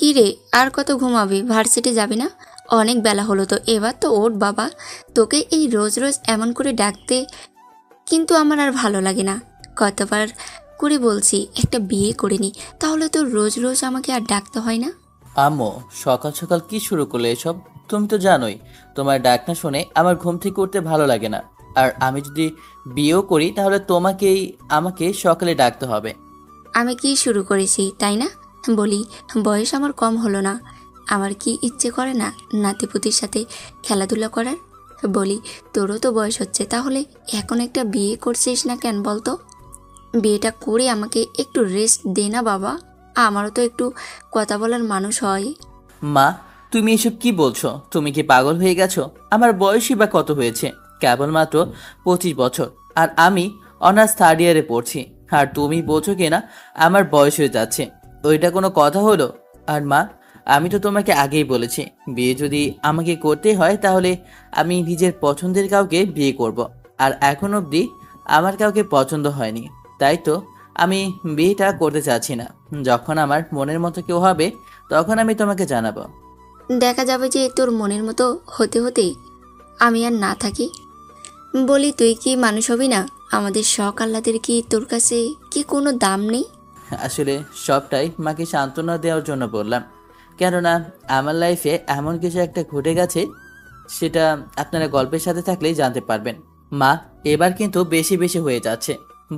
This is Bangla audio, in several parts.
কি রে, আর কত ঘুমাবি? ভার্সিটি যাবি না? অনেক বেলা হলো তো, এবার তো ওঠ বাবা। তোকে এই রোজ রোজ এমন করে ডাকতে কিন্তু আমার আর ভালো লাগে না। কতবার করে বলছি একটা বিয়ে করে নি, তাহলে তো রোজ রোজ আমাকে আর ডাকতে হয় না। আম্মু, সকাল সকাল কি শুরু করলে এসব? তুমি তো জানোই তোমার ডাক না শুনে আমার ঘুম থেকে উঠতে ভালো লাগে না। আর আমি যদি বিয়েও করি তাহলে আমাকে সকালে ডাকতে হবে। আমি কি শুরু করেছি তাই না? বলি, বয়স আমার কম হলো না। আমার কি ইচ্ছে করে না নাতিপুতির সাথে খেলাধুলা করার? বলি, তোরও তো বয়স হচ্ছে, তাহলে এখন একটা বিয়ে করছিস না কেন বলতো? বিয়েটা করে আমাকে একটু রেস্ট দে না বাবা। আমারও তো একটু কথা বলার মানুষ হয়। মা, তুমি এসব কি বলছো? তুমি কি পাগল হয়ে গেছো? আমার বয়সই বা কত হয়েছে? কেবলমাত্র 25 বছর। আর আমি অনার্স থার্ড ইয়ারে পড়ছি। আর তুমি বলছো কিনা আমার বয়স হয়ে যাচ্ছে? ওইটা কোনো কথা হলো? আর মা, আমি তো তোমাকে আগেই বলেছি, বিয়ে যদি আমাকে করতে হয় তাহলে আমি নিজের পছন্দের কাউকে বিয়ে করব। আর এখন অবধি আমার কাউকে পছন্দ হয়নি। তাই তো আমি বিয়েটা করতে চাচ্ছি না। যখন আমার মনের মতো কেউ হবে তখন আমি তোমাকে জানাবো। দেখা যাবে যে তোর মনের মতো হতে হতেই আমি আর না থাকি। বলি, তুই কি মানুষ হবি না? আমাদের শখ আহ্লাদের কি তোর কাছে কি কোনো দাম নেই? আসলে সবটাই মাকে সান্ত্বনা দেওয়ার জন্য বললাম, কেননা আমার লাইফে এমন কিছু একটা ঘটে গেছে, সেটা আপনারা গল্পের সাথে থাকলেই জানতে পারবেন। মা, এবার কিন্তু বেশি বেশি হয়ে যাচ্ছে।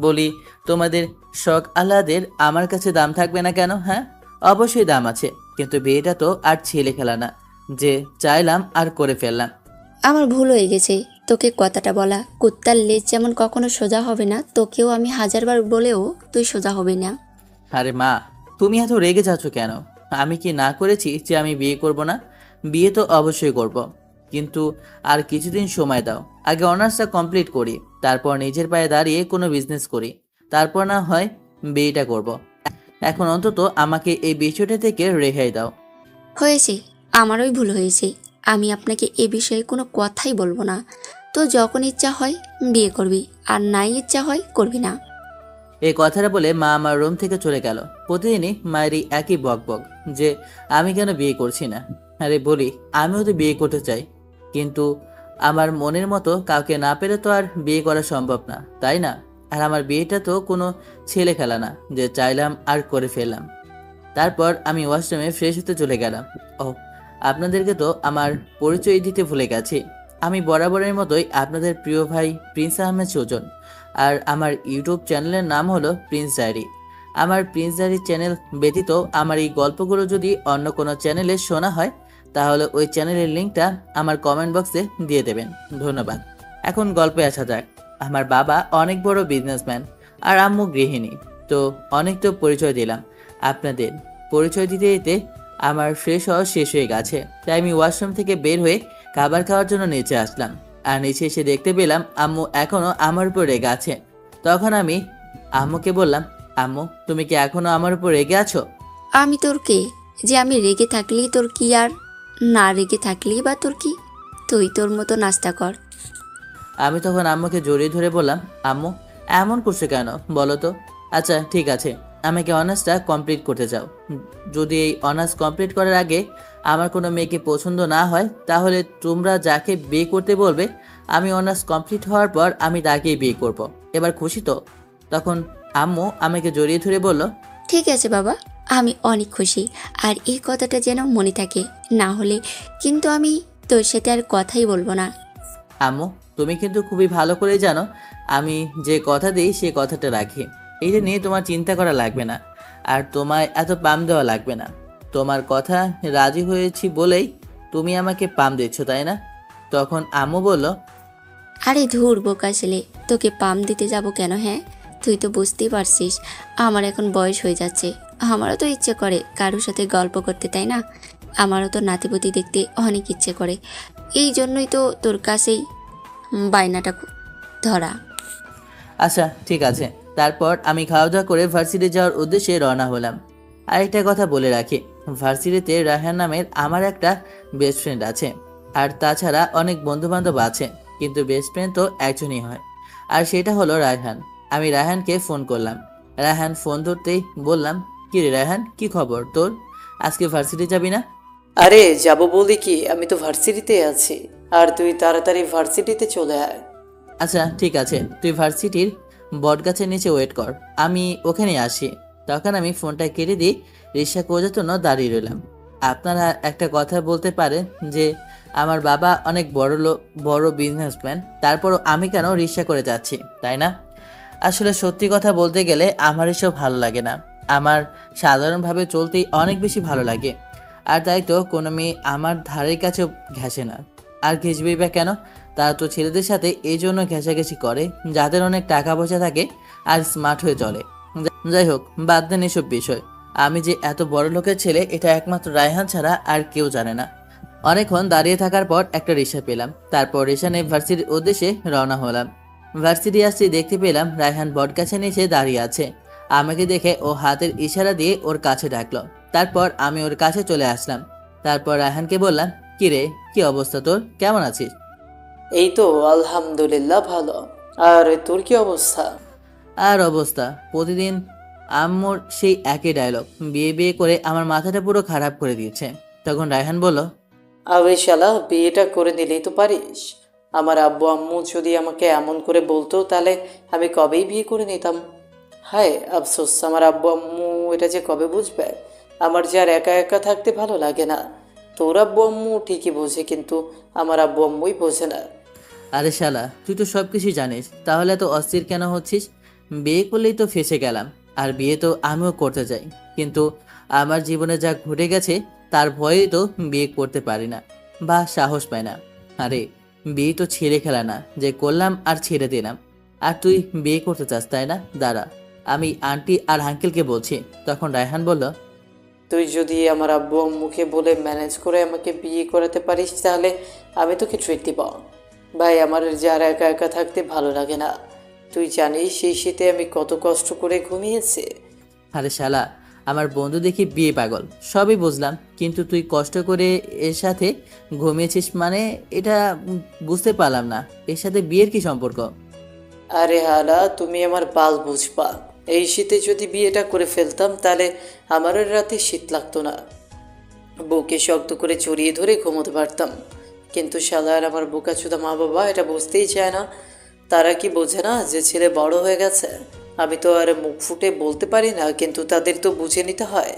বলি, তোমাদের শখ আহ্লাদের আমার কাছে দাম থাকবে না কেন? হ্যাঁ, অবশ্যই দাম আছে, কিন্তু বিয়েটা তো আর ছেলে খেলা না যে চাইলাম আর করে ফেললাম। আমার ভুল হয়ে গেছে তোকে কথাটা বলা। কুত্তার লেজ যেমন কখনো সোজা হবে না, তোকেও আমি হাজারবার বলেও তুই সোজা হবে না। আরে মা, তুমি এত রেগে যাচ্ছ কেন? আমি কি না করেছি যে আমি বিয়ে করব না? বিয়ে তো অবশ্যই করব, কিন্তু আর কিছুদিন সময় দাও। আগে অনার্সটা কমপ্লিট করি, তারপর নিজের পায়ে দাঁড়িয়ে কোনো বিজনেস করি, তারপর না হয় বিয়েটা করব। এখন অন্তত আমাকে এই বিষয়টা থেকে রেহাই দাও। হয়েছে, আমারই ভুল হয়েছে। আমি আপনাকে এ বিষয়ে কোনো কথাই বলবো না। তো যখন ইচ্ছা হয় বিয়ে করবি, আর নাই ইচ্ছা হয় করবি না। এই কথাটা বলে মা আমার রুম থেকে চলে গেল। প্রতিদিনই মায়েরই একই বকবক যে আমি কেন বিয়ে করছি না। আরে বলি, আমিও তো বিয়ে করতে চাই, কিন্তু আমার মনের মতো কাউকে না পেলে তো আর বিয়ে করা সম্ভব না, তাই না? আর আমার বিয়েটা তো কোনো ছেলে খেলা না যে চাইলাম আর করে ফেললাম। তারপর আমি ওয়াশরুমে ফ্রেশ হতে চলে গেলাম। ও, আপনাদেরকে তো আমার পরিচয় দিতে ভুলে গেছি। আমি বরাবরের মতোই আপনাদের প্রিয় ভাই প্রিন্স আহমেদ সুজন। আর আমার ইউটিউব চ্যানেলের নাম হলো প্রিন্স ডায়েরি। আমার প্রিন্স ডায়েরি চ্যানেল ব্যতীত আমার এই গল্পগুলো যদি অন্য কোনো চ্যানেলে শোনা হয় তাহলে ওই চ্যানেলের লিঙ্কটা আমার কমেন্ট বক্সে দিয়ে দেবেন। ধন্যবাদ। এখন গল্পে আসা যাক। আমার বাবা অনেক বড় বিজনেসম্যান আর আম্মু গৃহিণী। তো অনেক তো পরিচয় দিলাম আপনাদের। পরিচয় দিতে দিতে আমার ফ্রেশ হওয়া শেষ হয়ে গেছে, তাই আমি ওয়াশরুম থেকে বের হয়ে খাবার খাওয়ার জন্য নিচে আসলাম। আর নিচে এসে দেখতে পেলাম আম্মু এখনো আমার উপর রেগে আছে। তখন আমি আম্মুকে বললাম, আম্মু, তুমি কি এখনো আমার উপর রেগে আছো? আমি তোর কে যে আমি রেগে থাকলেই তোর কি, আর না রেগে থাকলেই বা তোর কি? তুই তোর মতো নাস্তা কর। আমি তখন আম্মুকে জড়িয়ে ধরে বললাম, আম্মু, এমন করছো কেন বলো তো? আচ্ছা ঠিক আছে, আমাকে অনার্সটা কমপ্লিট করতে চাও। যদি এই অনার্স কমপ্লিট করার আগে আমার কোনো মেয়েকে পছন্দ না হয় তাহলে তোমরা যাকে বিয়ে করতে বলবে আমি অনার্স কমপ্লিট হওয়ার পর আমি তাকেই বিয়ে করব। এবার খুশি তো? তখন আম্মু আমাকে জড়িয়ে ধরে বলল, ঠিক আছে বাবা, আমি অনেক খুশি। আর এই কথাটা যেন মনে থাকে, না হলে কিন্তু আমি তোর সাথে আর কথাই বলবো না। আম্মু, তুমি কিন্তু খুবই ভালো করে জানো আমি যে কথা দিই সে কথাটা রাখি। এটা নিয়ে তোমার চিন্তা করা লাগবে না, আর তোমায় এত পাম দেওয়া লাগবে না। তোমার কথা রাজি হয়েছি বলেই তুমি আমাকে পাম দিচ্ছ, তাই না? তখন আম্মু বলল, আরে ধুর বোকা ছেলে, তোকে পাম দিতে যাব কেন? হ্যাঁ, তুই তো বুঝতেই পারছিস আমার এখন বয়স হয়ে যাচ্ছে। আমারও তো ইচ্ছে করে কারোর সাথে গল্প করতে, তাই না? আমারও তো নাতিপুতি দেখতে অনেক ইচ্ছে করে। এই জন্যই তো তোর কাছেই বায়নাটা ধরা। আচ্ছা ঠিক আছে। তারপর আমি খাওয়া দাওয়া করে ভার্সিটি যাওয়ার উদ্দেশ্যে রওনা হলাম। আরেকটা কথা বলে রাখি, ভার্সিটিতে রায়হান নামের আমার একটা বেস্ট ফ্রেন্ড আছে। আর তাছাড়া অনেক বন্ধু বান্ধব আছে, কিন্তু বেস্ট ফ্রেন্ড তো একজনই হয়, আর সেটা হলো রায়হান। আমি রায়হানকে ফোন করলাম। রায়হান ফোন ধরতেই বললাম, কি রে রায়হান, কি খবর তোর? আজকে ভার্সিটি যাবি না? আরে যাব বলি কি, আমি তো ভার্সিটিতে আছি। আর তুই তাড়াতাড়ি ভার্সিটিতে চলে আয়। আচ্ছা ঠিক আছে, তুই ভার্সিটির বটগাছের নিচে ওয়েট কর, আমি ওখানে আসি। তখন আমি ফোনটা কেটে দিয়ে রিক্সা খোঁজার জন্য দাঁড়িয়ে রইলাম। আপনারা একটা কথা বলতে পারেন যে আমার বাবা অনেক বড় বিজনেসম্যান, তারপরও আমি কেন রিক্সা করে যাচ্ছি, তাই না? আসলে সত্যি কথা বলতে গেলে আমার এসব ভালো লাগে না। আমার সাধারণভাবে চলতেই অনেক বেশি ভালো লাগে। আর তাই তো কোনো মেয়ে আমার ধারের কাছেও ঘেঁষে না। আর ঘেঁষবেই বা কেন? তারা তো ছেলেদের সাথে এই জন্য ঘেঁষাঘেঁষি করে যাদের অনেক টাকা পয়সা থাকে আর স্মার্ট হয়ে চলে। যাই হোক, বাদ দেন এসব বিষয়। আমি যে এত বড় লোকের ছেলে এটা একমাত্র রায়হান ছাড়া আর কেউ জানে না। অনেকক্ষণ দাঁড়িয়ে থাকার পর একটা রিক্সা পেলাম, তারপর রিক্সা নিয়ে ভার্সিটির উদ্দেশ্যে রওনা হলাম। ভার্সিটি আসতে দেখতে পেলাম রায়হান বটগাছে নিচে দাঁড়িয়ে আছে। আমাকে দেখে ও হাতের ইশারা দিয়ে ওর কাছে ডাকলো। তারপর আমি ওর কাছে চলে আসলাম। তারপর রায়হানকে বললাম, কি রে, কি অবস্থা তোর, কেমন আছিস? এই তো আলহামদুলিল্লাহ ভালো। আর তোর কি অবস্থা? আর অবস্থা প্রতিদিন আম্মুর সেই একই ডায়লগ, বিয়ে বিয়ে করে আমার মাথাটা পুরো খারাপ করে দিয়েছে। তখন রায়হান বলল, আবে শালা, বিয়েটা করে নিলেই তো পারিস। আমার আব্বু আম্মু যদি আমাকে এমন করে বলতো তাহলে আমি কবেই বিয়ে করে নিতাম। হায় আফসোস, আমার আব্বু আম্মু এটা যে কবে বুঝবে। আমার যে আর একা একা থাকতে ভালো লাগে না। তোর আব্বু আম্মু ঠিকই বোঝে, কিন্তু আমার আব্বু আম্মুই বোঝে না। আরে শালা, তুই তো সব কিছুই জানিস, তাহলে তো অস্থির কেন হচ্ছিস? বিয়ে করলেই তো ফেসে গেলাম। আর বিয়ে তো আমিও করতে চাই, কিন্তু আমার জীবনে যা ঘটে গেছে তার ভয়েই তো বিয়ে করতে পারি না বা সাহস পাই না। আরে বিয়ে তো ছেড়ে খেলা না যে করলাম আর ছেড়ে দিলাম। আর তুই বিয়ে করতে চাস, তাই না? দাঁড়া, আমি আন্টি আর আঙ্কেলকে বলছি। তখন রায়হান বলল, তুই যদি আমার আব্বু আম্মুকে বলে ম্যানেজ করে আমাকে বিয়ে করাতে পারিস তাহলে আমি তোকে ট্রিট দিব। ভাই, আমার যে আর একা একা থাকতে ভালো লাগে না। তুই জানিস সেই শীতে আমি কত কষ্ট করে ঘুমিয়েছি। আরে শালা, আমার বন্ধু দেখি বিয়ে পাগল, সবই বুঝলাম, কিন্তু তুই কষ্ট করে এর সাথে ঘুমিয়েছিস মানে এটা বুঝতে পারলাম না। এর সাথে বিয়ের কি সম্পর্ক? আরে হালা, তুমি আমার বাল বুঝবা। এই শীতে যদি বিয়েটা করে ফেলতাম তাহলে আমারও রাতে শীত লাগতো না। বউকে শক্ত করে জড়িয়ে ধরে ঘুমোতে পারতাম। কিন্তু শালার আমার বোকাচোদা মা বাবা এটা বুঝতেই চায় না। তারা কি বোঝে না যে ছেলে বড় হয়ে গেছে? আমি তো আর মুখ ফুটে বলতে পারি না, কিন্তু তাদের তো বুঝে নিতে হয়।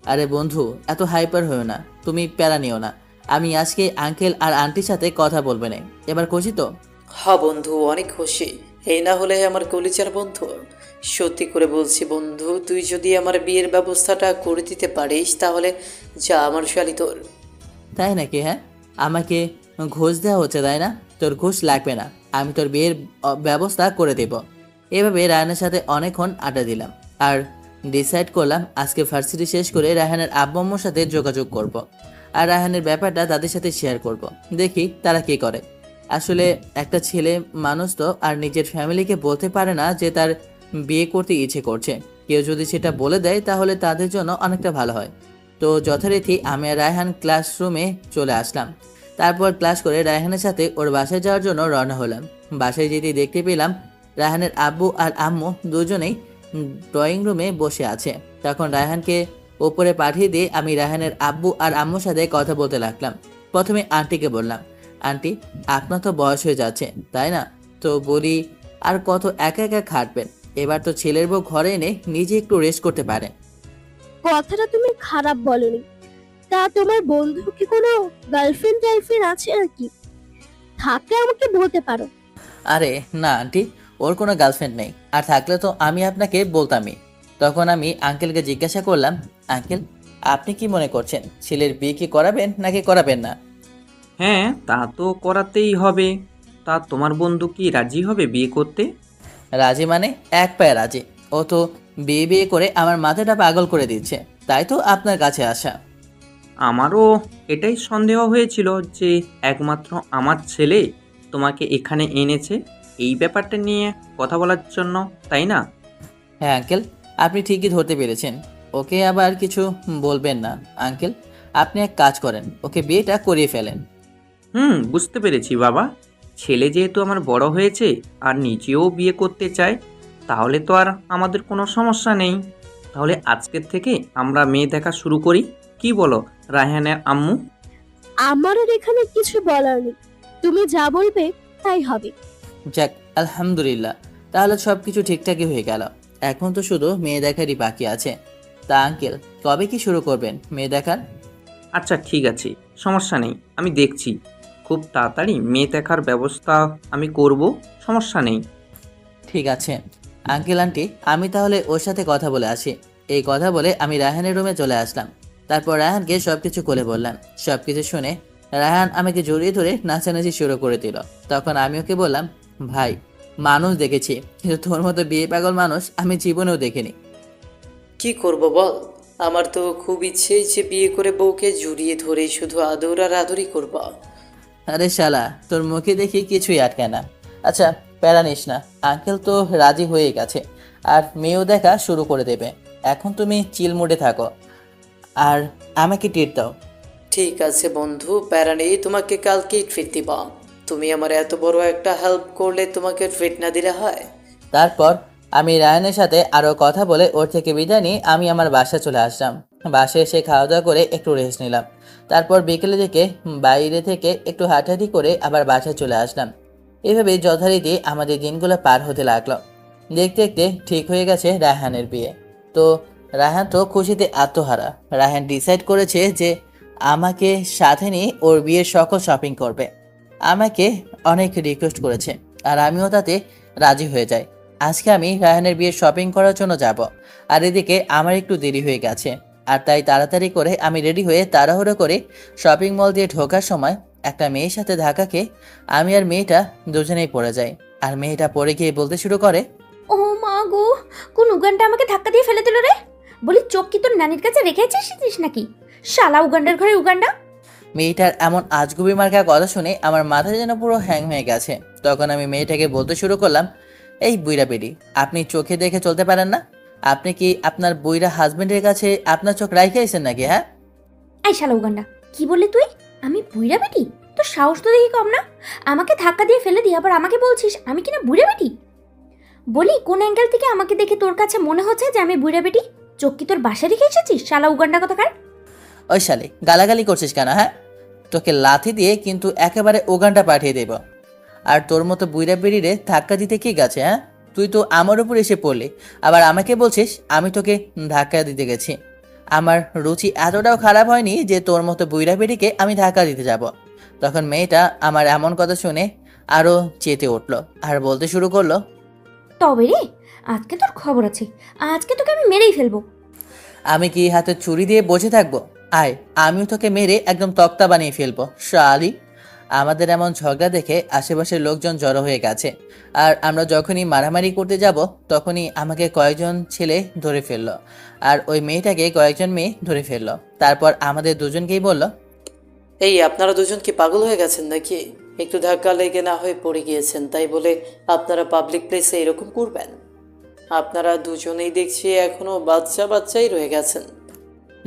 আরে বন্ধু, এত হাইপার হয়েও না, তুমি প্যারা নিও না। আমি আজকে আঙ্কেল আর আন্টির সাথে কথা বলবে না। এবার খুশি তো? হ্যাঁ বন্ধু, অনেক খুশি। এই না হলে আমার কলিজার বন্ধু। সত্যি করে বলছি বন্ধু, তুই যদি আমার বিয়ের ব্যবস্থাটা করে দিতে পারিস তাহলে যা আমার শালি তোর। তাই নাকি? হ্যাঁ, আমাকে ঘুষ দেওয়া হচ্ছে তাই না? তোর ঘুষ লাগবে না, আমি তোর বিয়ের ব্যবস্থা করে দেব। এভাবে রায়হানের সাথে অনেকক্ষণ আড্ডা দিলাম আর ডিসাইড করলাম আজকে ভার্সিটি শেষ করে রায়হানের আব্বু আম্মুর সাথে যোগাযোগ করব। আর রায়হানের ব্যাপারটা তাদের সাথে শেয়ার করব, দেখি তারা কি করে। আসলে একটা ছেলে মানুষ তো আর নিজের ফ্যামিলিকে বলতে পারে না যে তার বিয়ে করতে ইচ্ছে করছে। কেউ যদি সেটা বলে দেয় তাহলে তাদের জন্য অনেকটা ভালো হয়। তো যথারীতি আমি আর রায়হান ক্লাসরুমে চলে আসলাম। তারপর ক্লাস করে রায়হানের সাথে ওর বাসায় যাওয়ার জন্য রওনা হলাম। বাসায় যেতে দেখতে পেলাম রায়হানের আব্বু আর আম্মু দুজনেই ড্রয়িং রুমে বসে আছে। তখন রায়হানকে ওপরে পাঠিয়ে দিয়ে আমি রায়হানের আব্বু আর আম্মুর সাথে কথা বলতে লাগলাম। প্রথমে আন্টিকে বললাম, আন্টি, আপনার তো বয়স হয়ে যাচ্ছে তাই না? তো বলি, আর কত একা একা খাটবেন? এবার তো ছেলের বউ ঘরে এনে নিজে একটু রেস্ট করতে পারে। কথাটা তুমি খারাপ বলনি। তা তোমার বন্ধু কি কোনো গার্লফ্রেন্ড টাইফ্রেন্ড আছে নাকি? থাকলে আমাকে বলতে পারো। আরে না আন্টি, ওর কোনো গার্লফ্রেন্ড নেই, আর থাকলে তো আমি আপনাকে বলতামই। তখন আমি আঙ্কেলকে জিজ্ঞাসা করলাম, আঙ্কেল, আপনি কি মনে করছেন ছেলের বিয়ে কি করাবেন নাকি করাবেন না? হ্যাঁ, তা তো করাতেই হবে। তা তোমার বন্ধু কি রাজি হবে বিয়ে করতে? রাজি মানে এক পায়ে রাজি। ও তো বিয়ে বিয়ে করে আমার মাথাটা পাগল করে দিচ্ছে, তাই তো আপনার কাছে আসা। আমারও এটাই সন্দেহ হয়েছিল যে একমাত্র আমার ছেলে তোমাকে এখানে এনেছে এই ব্যাপারটা নিয়ে কথা বলার জন্য, তাই না? হ্যাঁ আঙ্কেল, আপনি ঠিকই ধরতে পেরেছেন। ওকে আবার কিছু বলবেন না আঙ্কেল। আপনি এক কাজ করেন, ওকে বিয়েটা করিয়ে ফেলেন। বুঝতে পেরেছি বাবা। ছেলে যেহেতু আমার বড় হয়েছে আর নিজেও বিয়ে করতে চায়, তাহলে তো আর আমাদের কোনো সমস্যা নেই। তাহলে আজকের থেকে আমরা মেয়ে দেখা শুরু করি, কি বলো রায়হানের আম্মু? আমার আর এখানে কিছু বলার নেই, তুমি যা বলবে তাই হবে। যাক, আলহামদুলিল্লাহ, তাহলে সব কিছু ঠিকঠাকই হয়ে গেল। এখন তো শুধু মেয়ে দেখারই বাকি আছে। তা আঙ্কেল, কবে কি শুরু করবেন মেয়ে দেখার? আচ্ছা ঠিক আছে, সমস্যা নেই, আমি দেখছি। খুব তাড়াতাড়ি মেয়ে দেখার ব্যবস্থা আমি করব, সমস্যা নেই। ঠিক আছে আঙ্কেল আন্টি, আমি তাহলে ওর সাথে কথা বলে আসি। এই কথা বলে আমি রায়হানের রুমে চলে আসলাম। তারপর রায়হানকে সব কিছু খুলে বললাম। সব কিছু শুনে রায়হান আমাকে জড়িয়ে ধরে নাচানাচি শুরু করে দিল। তখন আমি ওকে বললাম, ভাই, মানুষ দেখেছি, কিন্তু তোর মতো বিয়ে পাগল মানুষ আমি জীবনেও দেখিনি। কি করব বল, আমার তো খুব ইচ্ছে যে বিয়ে করে বউকে জড়িয়ে ধরে শুধু আদর আর আদরই করব। আরে শালা, তোর মুখে দেখি কিছুই আটকায় না। আচ্ছা, প্যারা নিস না, আঙ্কেল তো রাজি হয়ে গেছে আর মেয়েও দেখা শুরু করে দেবে। এখন তুমি চিল মুডে থাকো আর আমাকে ট্রিট দাও। ঠিক আছে বন্ধু, প্যারা নেই, তোমাকে কালকেই ট্রিট দিব। তুমি আমার এত বড় একটা হেল্প করলে তোমাকে ট্রিট না দিলে হয়? তারপর আমি রায়ানের সাথে আরও কথা বলে ওর থেকে বিদায় নিয়ে আমি আমার বাসায় চলে আসলাম। বাসায় এসে খাওয়া দাওয়া করে একটু রেস্ট নিলাম। তারপর বিকেলে দিকে বাইরে থেকে একটু হাঁটাহাঁটি করে আবার বাসায় চলে আসলাম। এভাবে যথারীতি আমাদের দিনগুলো পার হতে লাগলো। দেখতে দেখতে ঠিক হয়ে গেছে রায়হানের বিয়ে। তো রায়হান তো খুশিতে আত্মহারা। রায়হান ডিসাইড করেছে যে আমাকে সাথে নিয়ে ওর বিয়ের সকল শপিং করবে। আমাকে অনেক রিকোয়েস্ট করেছে আর আমিও তাতে রাজি হয়ে যাই। আজকে আমি রায়হানের বিয়ের শপিং করার জন্য যাব। আর এদিকে আমার একটু দেরি হয়ে গেছে, আর তাই তাড়াতাড়ি করে আমি রেডি হয়ে তাড়াহুড়ো করে শপিং মল দিয়ে ঢোকার সময় একটা মেয়ের সাথে ধাক্কা খেয়ে আমি আর মেয়েটা দুজনেই পড়ে যাই। আর মেয়েটা পড়ে গিয়ে বলতে শুরু করে, ও মা গো, কোন উগান্ডা আমাকে ধাক্কা দিয়ে ফেলে দিল রে! বলি, চোখ কি তোর নানির কাছে রেখে এসেছিস নাকি? শালা উগান্ডার ঘরে উগান্ডা! মেয়েটার এমন আজগুবি মার্কা কথা শুনে আমার মাথা যেন পুরো হ্যাং হয়ে গেছে। তখন আমি মেয়েটাকে বলতে শুরু করলাম, এই বুইরা বেডি, আপনি চোখে দেখে চলতে পারেন না? আপনি কি আপনার বুইরা হাজবেন্ডের কাছে আপনার চোখ রাইখে আইছেন নাকি? হ্যাঁ, এই শালা উগান্ডা, কি বললি তুই? আমি বুইড়া বেটি? তোর সাহস তো দেখি কম না! আমাকে ধাক্কা দিয়ে ফেলে দিয়ে আবার আমাকে বলছিস আমি কিনা বুড়া বেটি? বলি, কোন অ্যাঙ্গেল থেকে আমাকে দেখে তোর কাছে মনে হচ্ছে যে আমি বুড়া বেটি? চোখ কি তোর বাসায় রেখে এসেছিস, শালা উগান্ডা কথাকার! ওই শালে গালাগালি করছিস কেন? হ্যাঁ, তোকে লাথি দিয়ে কিন্তু একেবারে ওগানটা পাঠিয়ে দেব। আর তোর মতো বুইরা বেরিয়ে ধাক্কা দিতে কি গেছে? হ্যাঁ, তুই তো আমার উপর এসে পড়লি, আবার আমাকে বলছিস আমি তোকে ধাক্কা দিতে গেছি। আমার রুচি এতটাও খারাপ হয়নি যে তোর মতো বুইরা বেরিকে আমি ধাক্কা দিতে যাব। তখন মেয়েটা আমার এমন কথা শুনে আরও চেতে উঠলো আর বলতে শুরু করলো, তবে রে, আজকে তোর খবর আছে, আজকে তোকে আমি মেরেই ফেলবো। আমি কি হাতে ছুরি দিয়ে বসে থাকবো? আয়, আমিও তোকে মেরে একদম তক্তা বানিয়ে ফেলবো শালি। আমাদের এমন ঝগড়া দেখে আশেপাশের লোকজন জড়ো হয়ে গেছে। আর আমরা যখনই মারামারি করতে যাব তখনই আমাকে কয়েকজন ছেলে ধরে ফেললো আর ওই মেয়েটাকে কয়েকজন মেয়ে ধরে ফেললো। তারপর আমাদের দুজনকেই বলল, এই আপনারা দুজন কি পাগল হয়ে গেছেন নাকি? একটু ধাক্কা লেগে না হয়ে পড়ে গিয়েছেন, তাই বলে আপনারা পাবলিক প্লেসে এরকম করবেন? আপনারা দুজনেই দেখছি এখনো বাচ্চা বাচ্চাই রয়ে গেছেন।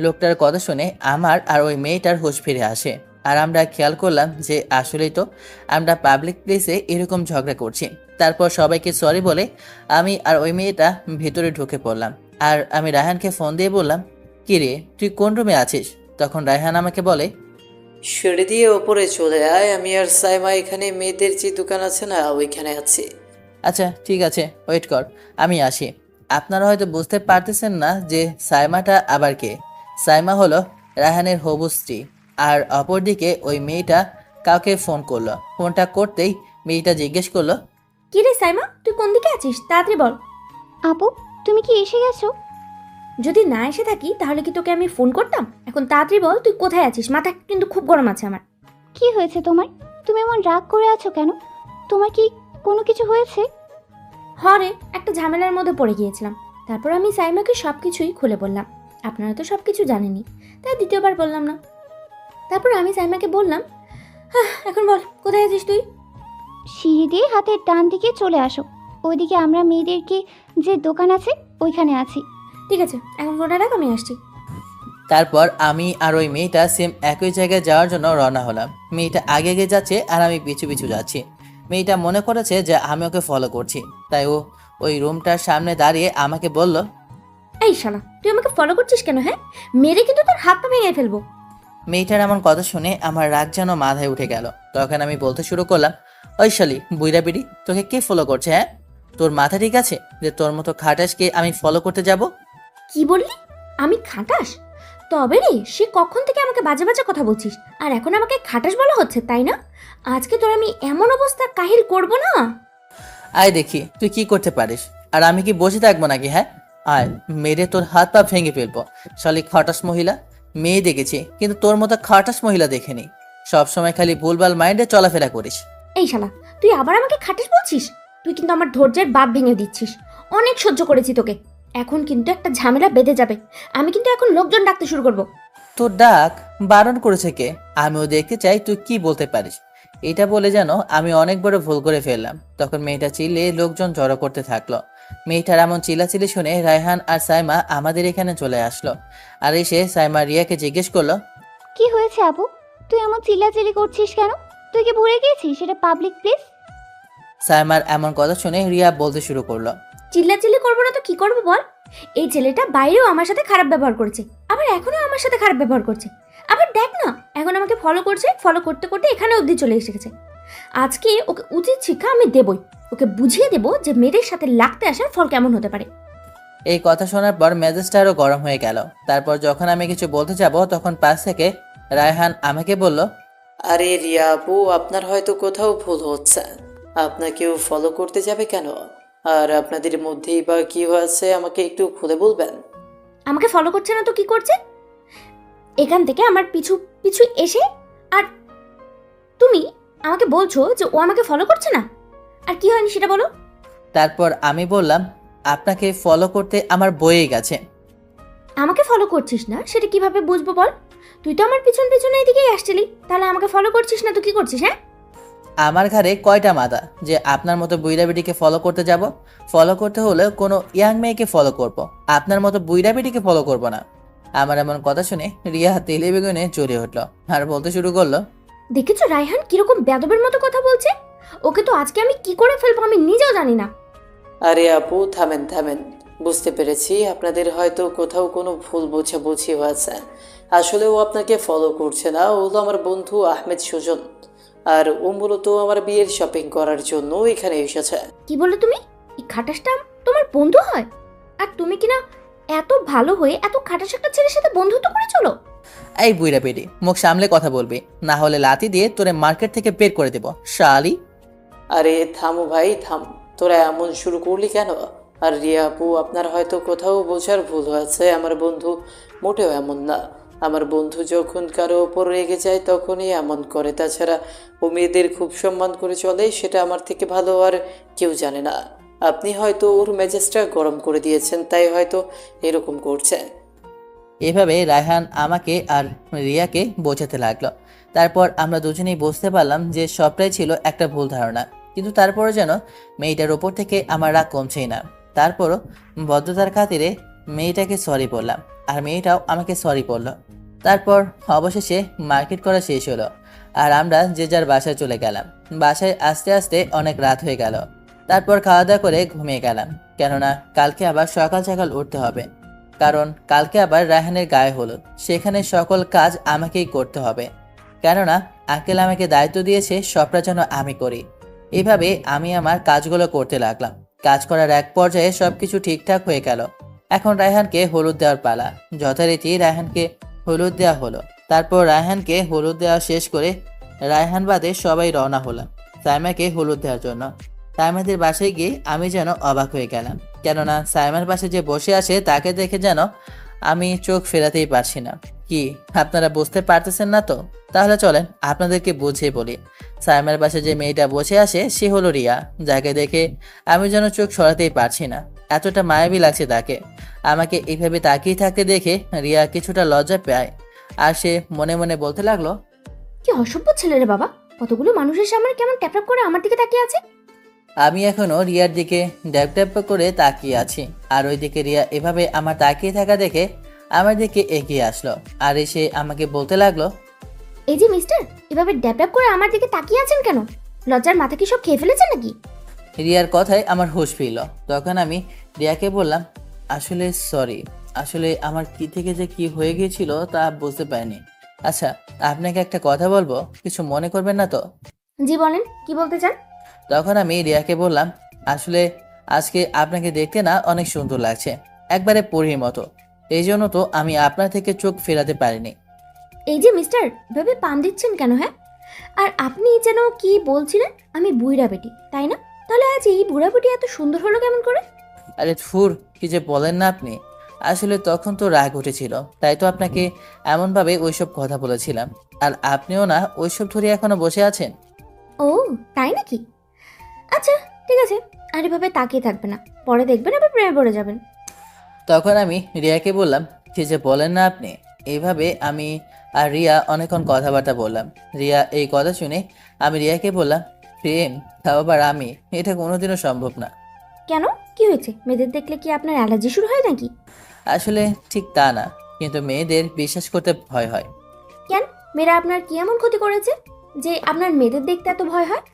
লোকটার কথা শুনে আমার আর ওই মেয়েটার হুঁশ ফিরে আসে। আর আমরা খেয়াল করলাম যে আসলেই তো আমরা পাবলিক প্লেসে এরকম ঝগড়া করছি। তারপর সবাইকে সরি বলে আমি আর ওই মেয়েটা ভেতরে ঢুকে পড়লাম। আর আমি রায়হানকে ফোন দিয়ে বললাম, কি রে, তুই কোন রুমে আছিস? তখন রায়হান আমাকে বলে, সিঁড়ি দিয়ে ওপরে চলে আয়, আমি আর সাইমা এখানে মেয়েদের যে দোকান আছে না ওইখানে আছি। আচ্ছা ঠিক আছে, ওয়েট কর, আমি আসি। আপনারা হয়তো বুঝতে পারতেছেন না যে সাইমাটা আবার কে। সাইমা হলো রায়হানের হবু স্ত্রী। আর অপরদিকে ওই মেয়েটা কাউকে ফোন করলো। ফোনটা করতেই মেয়েটা জিজ্ঞেস করলো, কি রে সাইমা, তুই কোন দিকে আছিস? তাড়াতাড়ি বল। আপু, তুমি কি এসে গেছো? যদি না এসে থাকি তাহলে কি তোকে আমি ফোন করতাম? এখন তাড়াতাড়ি বল, তুই কোথায় আছিস? মাথা কিন্তু খুব গরম আছে আমার। কি হয়েছে তোমার? তুমি এমন রাগ করে আছো কেন? তোমার কি কোনো কিছু হয়েছে? হরে, একটা ঝামেলার মধ্যে পড়ে গিয়েছিলাম। তারপর আমি সাইমাকে সব কিছুই খুলে বললাম। আপনারা তো সব কিছু জানেনই, তাই দ্বিতীয়বার বললাম না। তারপর আমি সাইমাকে বললাম, এখন বল কোথায় আছিস তুই? সিঁড়ি দিয়ে হাতের ডান দিকে চলে আসো, ওইদিকে আমরা মেয়েদেরকে যে দোকান আছে ওইখানে আছি। ঠিক আছে, এখন ফোনটা রাখ, আমি আসছি। তারপর আমি আর ওই মেয়েটা সেম একই জায়গায় যাওয়ার জন্য রওনা হলাম। মেয়েটা আগে আগে যাচ্ছে আর আমি পিছু পিছু যাচ্ছি। মেয়েটা মনে করেছে যে আমি ওকে ফলো করছি, তাই ও ওই রুমটার সামনে দাঁড়িয়ে আমাকে বলল, এই শালা, তুই আমাকে ফলো করছিস কেন? হ্যাঁ, মেরে কিন্তু তোর হাত পা ভেঙে ফেলবো। মেয়েটার এমন কথা শুনে আমার রাগ যেন মাথায় উঠে গেল। তখন আমি বলতে শুরু করলাম, ওই শালি বুইরা বিড়ি, তোকে কে ফলো করছে? হ্যাঁ, তোর মাথা ঠিক আছে যে তোর মতো খাটাসকে আমি ফলো করতে যাব? কি বললি? আমি খাটাস? তবে রে, সে কখন থেকে আমাকে বাজে বাজে কথা বলছিস, আর এখন আমাকে খাটাস বলা হচ্ছে, তাই না? আজকে তোর আমি এমন অবস্থা কাহিল করব না। আয় দেখি তুই কি করতে পারিস। আর আমি কি বসে থাকবো নাকি? হ্যাঁ, আয়, মেরে তোর হাত পা ভেঙে ফেলবো। শালি খাটাস মহিলা। মেয়ে দেখেছি কিন্তু তোর মতো খাটাস মহিলা দেখিনি। সবসময় খালি ভুলভাল মাইন্ডে চলাফেরা করিস। এই শালা, তুই আবার আমাকে খাটাস বলছিস? তুই কিন্তু আমার ধৈর্যের বাঁধ ভেঙে দিচ্ছিস। অনেক সহ্য করেছি তোকে, এখন কিন্তু একটা ঝামেলা বেঁধে যাবে। আমি কিন্তু এখন লোকজন ডাকতে শুরু করব। তোর ডাক বারণ করেছে কে? আমিও দেখতে চাই তুই কি বলতে পারিস। এটা বলে যেন আমি অনেক বড় ভুল করে ফেললাম। তখন মেয়েটা চিল্লে লোকজন জড়ো করতে থাকলো। মেয়েটার এমন চিল্লাচিল্লি শুনে রায়হান আর সাইমা আমাদের এখানে চলে আসলো। আর এসে সাইমা রিয়াকে জিজ্ঞেস করলো, কি হয়েছে আপু? তুই এমন চিল্লাচিল্লি করছিস কেন? তুই কি ভুলে গিয়েছিস এটা পাবলিক প্লেস? সাইমার এমন কথা শুনে রিয়া বলতে শুরু করলো, চিল্লাচিল্লি করবো না তো কি করবো বল? এই ছেলেটা বাইরেও আমার সাথে খারাপ ব্যবহার করেছে, আবার এখনো আমার সাথে খারাপ ব্যবহার করছে। আবার দেখ না, এখন আমাকে ফলো করছে, ফলো করতে করতে এখানে অবধি চলে এসেছে। আজকে ওকে উচিত শিক্ষা আমি দেবই। ওকে বুঝিয়ে দেবো যে মেয়েদের সাথে লাগতে আসার ফল কেমন হতে পারে। এই কথা শোনার পর মেজাজটা আরো গরম হয়ে গেল। তারপর যখন আমি কিছু বলতে যাব তখন পাশ থেকে রায়হান আমাকে বলল, আরে রিয়া আপু, আপনার হয়তো কোথাও ভুল হচ্ছে। আপনাকেও ফলো করতে যাবে কেন? আর আপনাদের মধ্যেই বা কি হয়েছে আমাকে একটু খুলে বলবেন? আমাকে ফলো করছে না তো কি করছে? এখান থেকে আমার পিছু পিছু এসে, আর তুমি আমাকে বলছো যে ও আমাকে ফলো করছে না? আর কি হয়নি সেটা বলো। তারপর আমি বললাম, আপনাকে ফলো করতে আমার বয়ে গেছে। আমাকে ফলো করছিস না সেটা কিভাবে বুঝবো বল? তুই তো আমার পিছন পিছনে এদিকেই আসছিলি, তাহলে আমাকে ফলো করছিস না তো কি করছিস? হ্যাঁ, আমার ঘাড়ে কয়টা মাথা যে আপনার মতো বুইড়া বেটিকে ফলো করতে যাব? ফলো করতে হলে কোনো ইয়াং মেয়েকে ফলো করব, আপনার মতো বুইড়া বেটিকে ফলো করব না। আমার এমন কথা শুনে রিয়া তেলে বেগুনে চড়ে উঠলো আর বলতে শুরু করলো, দেখেছো রায়হান কিরকম বেয়াদবের মতো কথা বলছে? ওকে তো আজকে আমি কি করে ফেলবো আমি নিজেও জানি না। আরে আপু, থামেন থামেন। বুঝতে পেরেছি আপনাদের হয়তো কোথাও কোনো ভুল বোঝাবুঝি হয়েছে। আসলে ও আপনাকে ফলো করছে না, ও হলো আমার বন্ধু আহমেদ সুজন। আর ও মূলত আমার বিয়ের শপিং করার জন্য এখানে এসেছে। কি বলে তুমি? এই খাটাসটা তোমার বন্ধু হয়? আর তুমি কিনা এত ভালো হয়ে এত খাটাস একটা ছেলের সাথে বন্ধুত্ব করে চলো? এই বুইড়া বেটি, মুখ সামলে কথা বলবি, না হলে লাথি দিয়ে তোরে মার্কেট থেকে বের করে দেব শালি। আরে থামো ভাই থাম, তোরা এমন শুরু করলি কেন? আর রিয়া আপু, আপনার হয়তো কোথাও বোঝার ভুল হয়েছে। আমার বন্ধু মোটেও এমন না। আমার বন্ধু যখন কারো ওপর রেগে যায় তখনই এমন করে। তাছাড়া ও মেয়েদের খুব সম্মান করে চলে, সেটা আমার থেকে ভালো আর কেউ জানে না। আপনি হয়তো ওর মেজাজটা গরম করে দিয়েছেন, তাই হয়তো এরকম করছে। এভাবে রায়হান আমাকে আর রিয়াকে বোঝাতে লাগলো। তারপর আমরা দুজনেই বুঝতে পারলাম যে সবটাই ছিল একটা ভুল ধারণা। কিন্তু তারপরও যেন মেয়েটার ওপর থেকে আমার রাগ কমছেই না। তারপরও ভদ্রতার খাতিরে মেয়েটাকে সরি বললাম আর মেয়েটাও আমাকে সরি বললো। তারপর অবশেষে মার্কেট করা শেষ হলো আর আমরা যে যার বাসায় চলে গেলাম। বাসায় আস্তে আস্তে অনেক রাত হয়ে গেল। তারপর খাওয়া দাওয়া করে ঘুমিয়ে গেলাম, কেননা কালকে আবার সকাল সকাল উঠতে হবে। কারণ কালকে আবার রায়হানের গায়ে হলুদ, সেখানে সকল কাজ আমাকেই করতে হবে। কেননা আঙ্কেল আমাকে দায়িত্ব দিয়েছে সবটা যেন আমি করি। এভাবে আমি আমার কাজগুলো করতে লাগলাম। কাজ করার এক পর্যায়ে সবকিছু ঠিকঠাক হয়ে গেল। এখন রায়হানকে হলুদ দেওয়ার পালা। যথারীতি রায়হানকে হলুদ দেওয়া হলো। তারপর রায়হানকে হলুদ দেওয়া শেষ করে রায়হান বাদে সবাই রওনা হলাম সাইমাকে হলুদ দেওয়ার জন্য। সাইমাদের বাসায় গিয়ে আমি যেন অবাক হয়ে গেলাম, কেননা সাইমার পাশে যে বসে আছে তাকে দেখে যেন আমি চোখ ফেরাতেই পারছি না। কি আপনারা বুঝতে পারতেছেন না তো? তাহলে চলেন আপনাদেরকে বুঝিয়ে বলি। সাইমার পাশে যে মেয়েটা বসে আসে সে হলো রিয়া, যাকে দেখে আমি যেন চোখ সরাতেই পারছি না। এতটা মায়াবী লাগছে তাকে। আমাকে এইভাবে তাকিয়ে থাকতে দেখে রিয়া কিছুটা লজ্জা পায় আর সে মনে মনে বলতে লাগলো, কি অসভ্য ছেলে রে বাবা, কতগুলো মানুষের সামনে কেমন ট্যাপ করে আমার দিকে তাকিয়ে আছে। আমি এখনো রিয়ার দিকে ড্যাপ ড্যাপ করে তাকিয়ে আছি আর ওইদিকে রিয়া এভাবে আমার তাকিয়ে থাকা দেখে আমার দিকে এগিয়ে আসলো আর এসে আমাকে বলতে লাগলো, এই যে মিস্টার, এভাবে ড্যাপ ড্যাপ করে আমার দিকে তাকিয়ে আছেন কেন? লজ্জার মাথা কি সব খেয়ে ফেলেছেন নাকি? রিয়ার কথায় আমার হুঁশ ফিরল। তখন আমি রিয়াকে বললাম, আসলে সরি, আসলে আমার কি থেকে যে কি হয়ে গিয়েছিল তা বুঝতে পারিনি। আচ্ছা, আপনাকে একটা কথা বলবো, কিছু মনে করবেন না তো? জি বলেন, কি বলতে চান? তখন আমি রিয়াকে বললাম, আসলে আজকে আপনাকে দেখতে না অনেক সুন্দর লাগছে, একবারে পরীর মতো। এই জন্য তো আমি আপনার থেকে চোখ ফেরাতে পারিনি। এই যে মিস্টার, ভেবে পাম দিচ্ছেন কেন, হ্যাঁ? আর আপনি যেন কি বলছিলেন, আমি বুইড়া বেটি, তাই না? তাহলে আজ এই বুড়া বেটি এত সুন্দর হলো কেমন করে? আরে থুর, কি যে বলেন না আপনি। আসলে তখন তো রাগ উঠেছিল, তাই তো আপনাকে এমনভাবে ওইসব কথা বলেছিলাম। আর আপনিও না ওইসব ধরে এখনো বসে আছেন। ও, তাই নাকি? আচ্ছা, ঠিক আছে। আর এভাবে তাকিয়ে থাকবে না, পরে দেখবেন আবার প্রেমে পড়ে যাবেন। তখন আমি রিয়াকে বললাম, কি যে বলেন না আপনি। এইভাবে আমি আর রিয়া অনেকক্ষণ কথাবার্তা বললাম। রিয়া এই কথা শুনে আমি রিয়াকে বললাম, প্রেম, তাও আবার আমি, এটা কোনোদিনও সম্ভব না। কেন, কি হয়েছে? মেয়েদের দেখলে কি আপনার অ্যালার্জি শুরু হয় নাকি? আসলে ঠিক তা না, কিন্তু মেয়েদের বিশ্বাস করতে ভয় হয়। কেন, মেয়েরা আপনার কি এমন ক্ষতি করেছে যে আপনার মেয়েদের দেখতে এত ভয় হয়?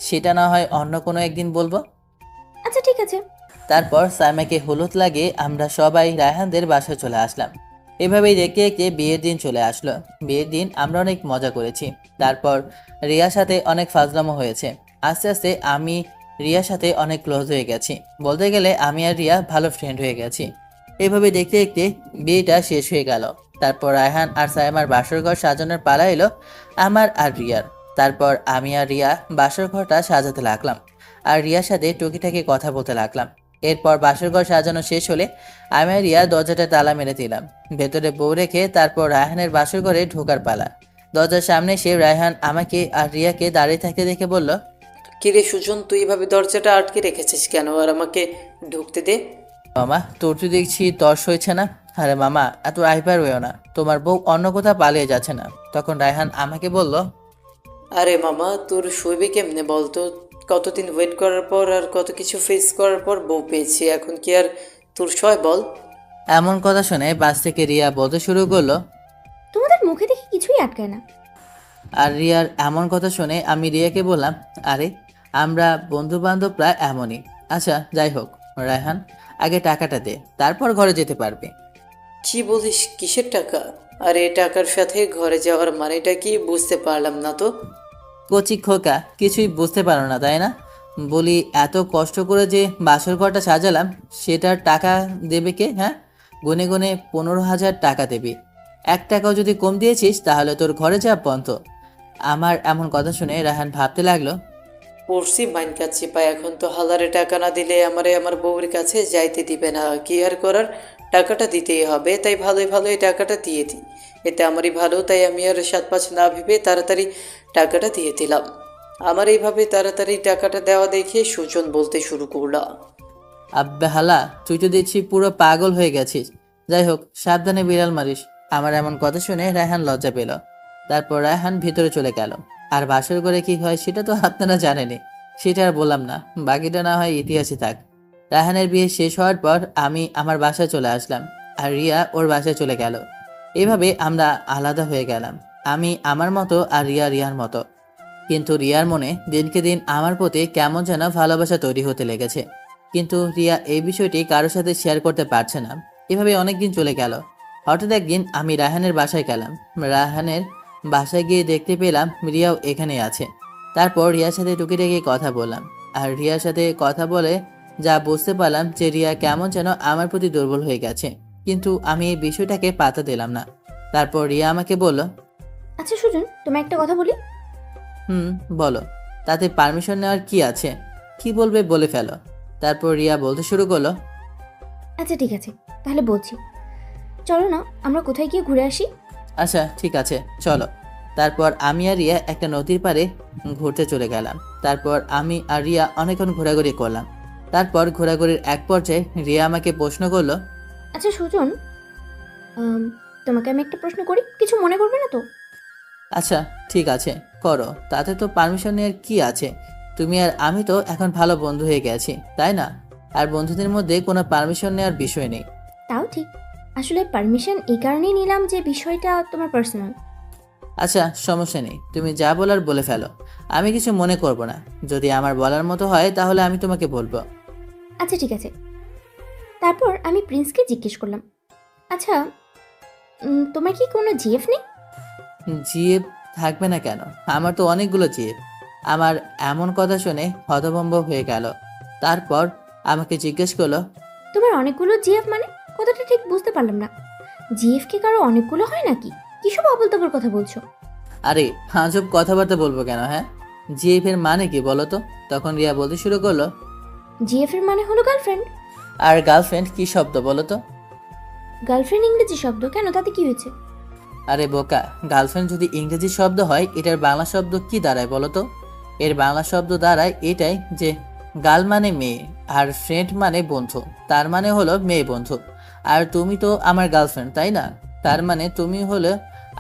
সেটা না হয় অন্য কোনো একদিন বলবো। আচ্ছা, ঠিক আছে। তারপর সাইমাকে হলুদ লাগিয়ে আমরা সবাই রায়হানদের বাসায় চলে আসলাম। এভাবেই দেখতে দেখতে বিয়ের দিন চলে আসলো। বিয়ের দিন আমরা অনেক মজা করেছি। তারপর রিয়ার সাথে অনেক ফাজলামো হয়েছে। আস্তে আস্তে আমি রিয়ার সাথে অনেক ক্লোজ হয়ে গেছি, বলতে গেলে আমি আর রিয়া ভালো ফ্রেন্ড হয়ে গেছি। এভাবে দেখতে দেখতে বিয়েটা শেষ হয়ে গেল। তারপর রায়হান আর সাইমার বাসর ঘর সাজানোর পালা এলো আমার আর রিয়ার। তারপর আমি আর রিয়া বাসর ঘরটা সাজাতে লাগলাম, আর রিয়ার সাথে টুকিটাকি কথা বলতে লাগলাম। এরপর বাসরঘর সাজানো শেষ হলে আমি আর রিয়া দরজাটা তালা মেরে দিলাম, ভেতরে বউ রেখে। তারপর রায়হানের বাসর ঘরে ঢোকার পালা। দরজার সামনে সে রায়হান আমাকে আর রিয়াকে দাঁড়িয়ে থাকতে দেখে বলল, কিরে সুজন, তুই এভাবে দরজাটা আটকে রেখেছিস কেন? আর আমাকে ঢুকতে দে। মামা তোর তো দেখছি তর্স হয়েছে না। আরে মামা, এত আইবার হইও না, তোমার বউ অন্য কোথাও পালিয়ে যাচ্ছে না। তখন রায়হান আমাকে বলল, আরে মামা, তোর শুইবে কেমনে বলতো? কতদিন ওয়েট করার পর আর কত কিছু ফেস করার পর বউ পেয়েছি, এখন কি আর তোর সয় বল? এমন কথা শুনে বাস থেকে রিয়া বলতে শুরু করলো। তোমাদের মুখে দেখে কিছুই আটকায় না। আর রিয়ার এমন কথা শুনে আমি রিয়াকে বললাম, আরে আমরা বন্ধু বান্ধব প্রায় এমনই। আচ্ছা যাই হোক, রায়হান আগে টাকাটা দে, তারপর ঘরে যেতে পারবে। কি বলিস, কিসের টাকা? আর এই টাকার সাথে ঘরে যাওয়ার মানেটা কি বুঝতে পারলাম না তো। কচি খোকা, কিছুই বুঝতে পারো না তাই না? বলি এত কষ্ট করে যে বাসর ঘরটা সাজালাম, সেটার টাকা দেবে কে? হ্যাঁ, গুনে গুনে 15,000 টাকা দেবি। 1 টাকাও যদি কম দিয়েছিস তাহলে তোর ঘরে যা বন্ধ। আমার এমন কথা শুনে রায়হান ভাবতে লাগলো, পড়ছি মাইন কাচ্ছি পায়, এখন তো হালারে টাকা না দিলে আমারে আমার বউয়ের কাছে যাইতে দিবে না। কি আর করার, টাকাটা দিতেই হবে। তাই ভালোই ভালোই টাকাটা দিয়ে দিই, এতে আমারই ভালো। তাই আমি আর 7-5 না ভেবে তাড়াতাড়ি টাকাটা দিয়ে দিলাম। আমার এইভাবে তাড়াতাড়ি টাকাটা দেওয়া দেখে সুজন বলতে শুরু করল, আব্বে হালা, তুই তো দেখছি পুরো পাগল হয়ে গেছিস। যাই হোক, সাবধানে বিড়াল মারিস। আমার এমন কথা শুনে রায়হান লজ্জা পেল। তারপর রায়হান ভিতরে চলে গেল। আর বাসর ঘরে কি হয় সেটা তো আপনারা জানেনই, সেটা আর বললাম না, বাকিটা না হয় ইতিহাসে থাক। রায়হানের বিয়ে শেষ হওয়ার পর আমি আমার বাসায় চলে আসলাম, আর রিয়া ওর বাসায় চলে গেল। এভাবে আমরা আলাদা হয়ে গেলাম, আমি আমার মতো আর রিয়া রিয়ার মতো। কিন্তু রিয়ার মনে দিনকে দিন আমার প্রতি কেমন যেন ভালোবাসা তৈরি হতে লেগেছে, কিন্তু রিয়া এই বিষয়টি কারোর সাথে শেয়ার করতে পারছে না। এভাবে অনেক দিন চলে গেল। হঠাৎ একদিন আমি রায়হানের বাসায় গেলাম। রায়হানের বাসায় গিয়ে দেখতে পেলাম রিয়াও এখানে আছে। তারপর রিয়ার সাথে টুকিটাকি কথা বললাম, আর রিয়ার সাথে কথা বলে যা বুঝতে পারলাম যে রিয়া কেমন যেন আমার প্রতি দুর্বল হয়ে গেছে, কিন্তু আমি এই বিষয়টাকে পাত্তা দিলাম না। তারপর রিয়া আমাকে বলল, আচ্ছা সুজন, তোমায় একটা কথা বলি। বলো। তাতে পারমিশন নেওয়ার কি আছে? কি বলবে বলে ফেলো। তারপর রিয়া বলতে শুরু করলো, আচ্ছা ঠিক আছে, তাহলে বলছি। চলো না, আমরা কোথায় গিয়ে ঘুরে আসি? আচ্ছা ঠিক আছে চলো। তারপর আমি আর রিয়া একটা নদীর পাড়ে ঘুরতে চলে গেলাম। তারপর আমি আর রিয়া অনেকক্ষণ ঘোরাঘুরি করলাম। তারপর ঘোরাঘুরির এক পর্যায়ে রিয়া আমাকে প্রশ্ন করলো, আচ্ছা সুজন, তোমাকে আমি একটা প্রশ্ন করি, কিছু মনে করবে না তো? আচ্ছা ঠিক আছে করো, তাতে তো পারমিশন নেওয়ার কি আছে? তুমি আর আমি তো এখন ভালো বন্ধু হয়ে গেছি, তাই না? আর বন্ধুদের মধ্যে কোনো পারমিশন নেওয়ার বিষয় নেই। তাও ঠিক, আসলে পারমিশন এই কারণেই নিলাম যে বিষয়টা তোমার পার্সোনাল। আচ্ছা সমস্যা নেই, তুমি যা বলার বলে ফেলো, আমি কিছু মনে করব না। যদি আমার বলার মতো হয় তাহলে আমি তোমাকে বলবো। আচ্ছা ঠিক আছে, তারপর আমি প্রিন্সকে জিজ্ঞেস করলাম, আচ্ছা তোমার কি কোনো জিএফ নেই? জিএফ থাকবে না কেন? আমার তো অনেকগুলো জিএফ। আমার এমন কথা শুনে হতভম্ব হয়ে গেল। তারপর আমাকে জিজ্ঞেস করলো, তোমার অনেকগুলো জিএফ মানে? কথাটা ঠিক বুঝতে পারলাম না। জিএফ কি কারো অনেকগুলো হয় নাকি? কিসব আবল তাবল কথা বলছো? আরে আজব কথাবার্তা বলবো কেন? হ্যাঁ, জিএফ এর মানে কি বলো তো? তখন রিয়া বলতে শুরু করলো। জিএফ এর মানে হলো গার্লফ্রেন্ড। আর গার্লফ্রেন্ড কি শব্দ বলো তো? গার্লফ্রেন্ড ইংরেজি শব্দ, কেন তাতে কি হয়েছে? আরে বোকা, গার্লফ্রেন্ড যদি ইংরেজি শব্দ হয় এটার বাংলা শব্দ কি দাঁড়ায় বলো তো? এর বাংলা শব্দ দাঁড়ায় এটাই যে গার্ল মানে মেয়ে আর ফ্রেন্ড মানে বন্ধু, তার মানে হলো মেয়ে বন্ধু। আর তুমি তো আমার গার্লফ্রেন্ড, তাই না? তার মানে তুমি হলো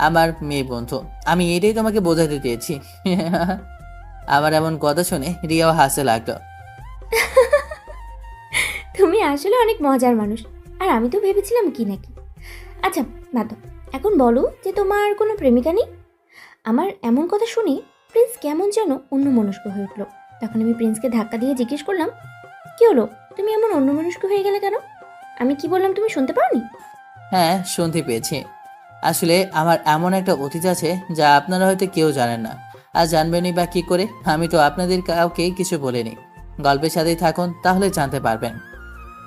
আমার মেয়ে বন্ধু। আমি এটাই তোমাকে বোঝাতে চেয়েছি। আমার এমন কথা শুনে রিয়াও হাসতে লাগলো। তুমি আসলে অনেক মজার মানুষ, আর আমি তো ভেবেছিলাম কি নাকি। আচ্ছা বাদ দাও, এখন বলো যে তোমার কোনো প্রেমিকা নেই। আমার এমন কথা শুনে প্রিন্স কেমন যেন অন্যমনস্ক হয়ে উঠলো। তখন আমি প্রিন্সকে ধাক্কা দিয়ে জিজ্ঞেস করলাম, কি হলো, তুমি এমন অন্যমনস্ক হয়ে গেলে কেন? আমি কি বললাম তুমি শুনতে পাওনি? হ্যাঁ, শুনতে পেয়েছি। আসলে আমার এমন একটা অতীত আছে যা আপনারা হয়তো কেউ জানেন না, আর জানবেনই বা কি করে? আমি তো আপনাদের কাউকে কিছু বলিনি। গল্পের সাথেই থাকুন, তাহলে জানতে পারবেন।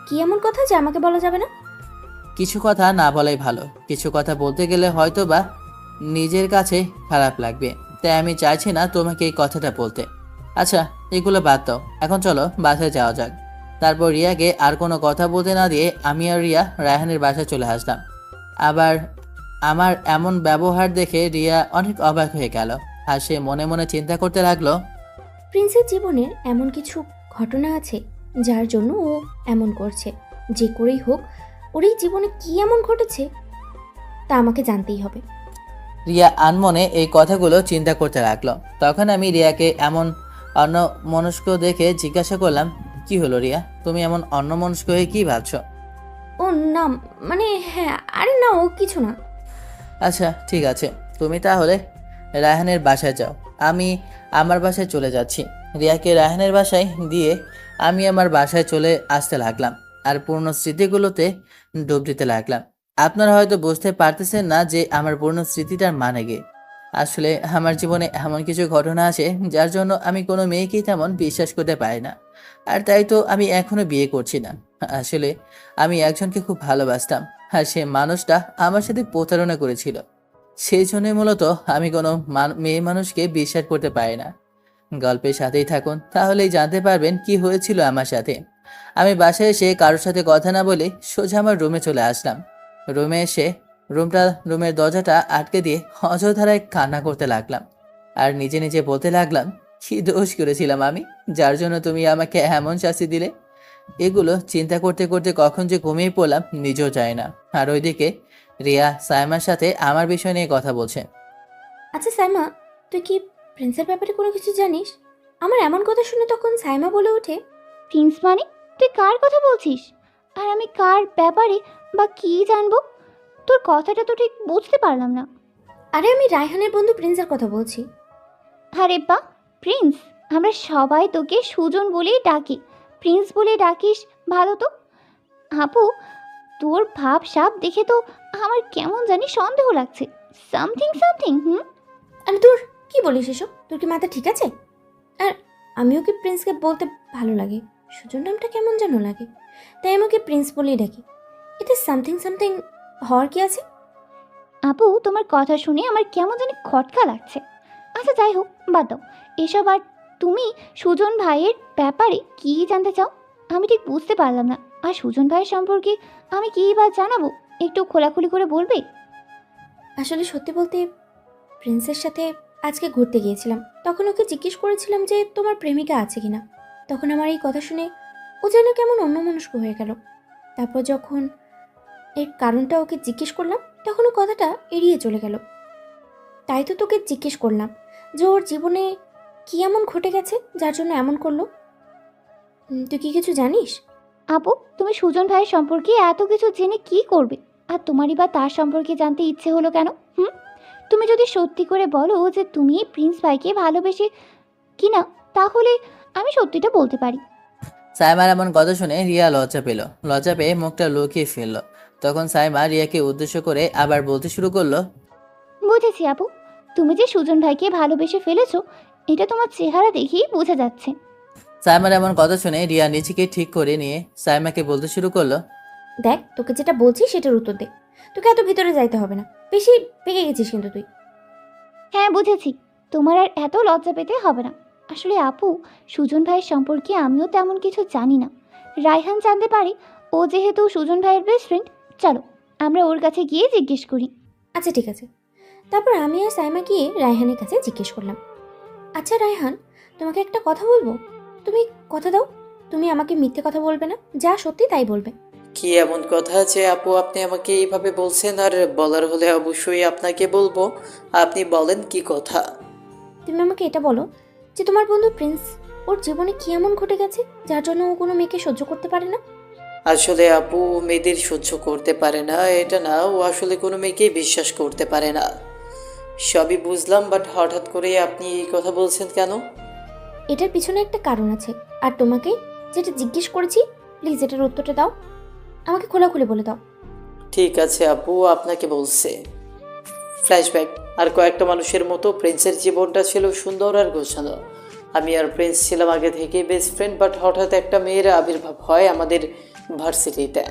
কি এমন কথা যে আমাকে বলা যাবে না? কিছু কথা না বলাই ভালো। কিছু কথা বলতে গেলে হয়তো বা নিজের কাছে খারাপ লাগবে, তাই আমি চাইছি না তোমাকে এই কথাটা বলতে। আচ্ছা, এগুলো বাদ দাও, এখন চলো বাসায় যাওয়া যাক। তারপর রিয়াকে আর কোনো কথা বলতে না দিয়ে আমি আর রিয়া রায়হানের বাসায় চলে আসলাম। আবার আমার এমন ব্যবহার দেখে রিয়া অনেক অবাক হয়ে গেল, আর সে মনে মনে চিন্তা করতে লাগলো। প্রিন্সের জীবনের এমন কিছু ঘটনা আছে যার জন্য ও এমন করছে। যে করেই হোক, ওর এই জীবনে কি এমন ঘটেছে তা আমাকে জানতেই হবে। রিয়া আনমনে এই কথাগুলো চিন্তা করতে লাগলো। তখন আমি রিয়াকে এমন অন্যমনস্ক দেখে জিজ্ঞাসা করলাম, কি হলো রিয়া, তুমি এমন অন্যমনস্ক হয়ে কি ভাবছো? ও না, মানে হ্যাঁ, আরে না, ও কিছু না। আচ্ছা ঠিক আছে, তুমি তাহলে রায়হানের বাসায় যাও, আমি আমার বাসায় চলে যাচ্ছি। রিয়াকে রায়হানের বাসায় দিয়ে আমি আমার বাসায় চলে আসতে লাগলাম, আর পুরনো স্মৃতিগুলোতে ডুব দিতে লাগলাম। আপনারা হয়তো বুঝতে পারতেছেন না যে আমার পুরনো স্মৃতিটার মানে কি। আসলে আমার জীবনে এমন কিছু ঘটনা আছে যার জন্য আমি কোনো মেয়েকেই তেমন বিশ্বাস করতে পারি না, আর তাই তো আমি এখনো বিয়ে করছি না। আসলে আমি একজনকে খুব ভালোবাসতাম, আর সে মানুষটা আমার সাথে প্রতারণা করেছিল। সেই জন্যই মূলত আমি কোনো মেয়ে মানুষকে বিশ্বাস করতে পারি না। গল্পের সাথেই থাকুন, তাহলেই জানতে পারবেন কি হয়েছিল আমার সাথে। আমি বাসায় এসে কারোর সাথে কথা না বলে সোজা আমার রুমে চলে আসলাম। রুমে এসে রুমের দরজাটা আটকে দিয়ে অযথারায় কান্না করতে লাগলাম, আর নিজে নিজে বলতে লাগলাম, কি দোষ করেছিলাম আমি, যার জন্য তুমি আমাকে এমন শাস্তি দিলে। এগুলো চিন্তা করতে করতে কখন যে ঘুমিয়ে পড়লাম নিজেও জানি না। আর ওইদিকে রিয়া সাইমার সাথে আমার বিষয় নিয়ে কথা বলছে। আচ্ছা সাইমা, তুই কি প্রিন্সের ব্যাপারে কোনো কিছু জানিস? আমার এমন কথা শুনে তখন সাইমা বলে ওঠে, প্রিন্স মানে? তুই কার কথা বলছিস? আর আমি কার ব্যাপারে বা কি জানবো? তোর কথাটা তো ঠিক বুঝতে পারলাম না। আরে আমি রায়হানের বন্ধু প্রিন্সের কথা বলছি। আরে বা, প্রিন্স? আমরা সবাই তোকে সুজন বলেই ডাকি, প্রিন্স বলে ডাকিস, ভালো তো। আপু, তোর ভাব সাব দেখে তো আমার কেমন জানি সন্দেহ লাগছে। Something something. আরে তোর কি বলিস এসব? তোর কি মাথা ঠিক আছে? আর আমিও কি প্রিন্সকে বলতে ভালো লাগে, সুজন নামটা কেমন যেন লাগে, তাই আমি ওকে প্রিন্স বলেই ডাকি। এতে সামথিং সামথিং হওয়ার কি আছে? আপু, তোমার কথা শুনে আমার কেমন জানি খটকা লাগছে। আচ্ছা যাই হোক, বাদ দাও এসব। আর তুমি সুজন ভাইয়ের ব্যাপারে কি জানতে চাও? আমি ঠিক বুঝতে পারলাম না। আর সুজন ভাইয়ের সম্পর্কে আমি কী বা জানাবো, একটু খোলাখুলি করে বলবে? আসলে সত্যি বলতে, প্রিন্সের সাথে আজকে ঘুরতে গিয়েছিলাম। তখন ওকে জিজ্ঞেস করেছিলাম যে তোমার প্রেমিকা আছে কিনা। তখন আমার এই কথা শুনে ও যেন কেমন অন্যমনস্ক হয়ে গেল। তারপর যখন এর কারণটা ওকে জিজ্ঞেস করলাম, তখন ও কথাটা এড়িয়ে চলে গেল। তাই তো তোকে জিজ্ঞেস করলাম যে ওর জীবনে কি এমন ঘটে গেছে যার জন্য এমন করলো। তুই কি কিছু জানিস? আপু, তুমি সুজন ভাইয়ের সম্পর্কে এত কিছু জেনে কি করবে? আর তোমারই বা তার সম্পর্কে জানতে ইচ্ছে হলো কেন? তুমি যদি সত্যি করে বলো যে তুমি প্রিন্স ভাইকে ভালোবেসে কিনা, তাহলে আমি সত্যিটা বলতে পারি। সাইমার এমন কথা শুনে রিয়া লজ্জা পেল। লজ্জা পেয়ে মুখটা লুকিয়ে ফেলল। তখন সাইমা রিয়াকে উদ্দেশ্য করে আবার বলতে শুরু করলো, বুঝেছি আপু, তুমি যে সুজন ভাইকে ভালোবেসে ফেলেছো এটা তোমার চেহারা দেখেই বোঝা যাচ্ছে। সাইমার এমন কথা শুনে রিয়া নিজেকে ঠিক করে নিয়ে সাইমাকে বলতে শুরু করলো, দেখ, তোকে যেটা বলছি সেটার উত্তর দে। তোকে এত ভিতরে যাইতে হবে না, বেশি পেকে গেছিস কিন্তু তুই। হ্যাঁ বুঝেছি, তোমার আর এত লজ্জা পেতে হবে না। আসলে আপু, সুজন ভাইয়ের সম্পর্কে আমিও তেমন কিছু জানি না। রায়হান জানতে পারে, ও যেহেতু সুজন ভাইয়ের বেস্ট ফ্রেন্ড। চলো আমরা ওর কাছে গিয়ে জিজ্ঞেস করি। আচ্ছা ঠিক আছে। তারপর আমি আর সাইমা গিয়ে রায়হানের কাছে জিজ্ঞেস করলাম, আচ্ছা রায়হান, তোমাকে একটা কথা বলবো, তুমি কথা দাও, তুমি আমাকে মিথ্যে কথা বলবে না, যা সত্যি তাই বলবে। কি এমন কথা আছে আপু আপনি আমাকে এইভাবে বলছেন? আর বলার হলে অবশ্যই আপনাকে বলবো। আপনি বলেন কি কথা। তুমি আমাকে এটা বলো যে তোমার বন্ধু প্রিন্স, ওর জীবনে কি এমন ঘটে গেছে যার জন্য ও কোনো মেয়েকে সহ্য করতে পারে না? আসলে আপু মেয়েদের সহ্য করতে পারে না এটা না, ও আসলে কোনো মেয়েকেই বিশ্বাস করতে পারে না। সবই বুঝলাম, বাট হঠাৎ করে আপনি এই কথা বলছেন কেন? এটার পিছনে একটা কারণ আছে, আর তোমাকে যেটা জিজ্ঞেস করেছি প্লিজ এটার উত্তরটা দাও, আমাকে খোলাখুলি বলে দাও। ঠিক আছে আপু, আপনাকে বলছে। ফ্ল্যাশব্যাক। আর কয়েকটা মানুষের মতো প্রিন্সের জীবনটা ছিল সুন্দর আর গোছানো। আমি আর প্রিন্স ছিলাম আগে থেকেই বেস্ট ফ্রেন্ড, বাট হঠাৎ একটা মেয়ের আবির্ভাব হয় আমাদের ভার্সিটিতে।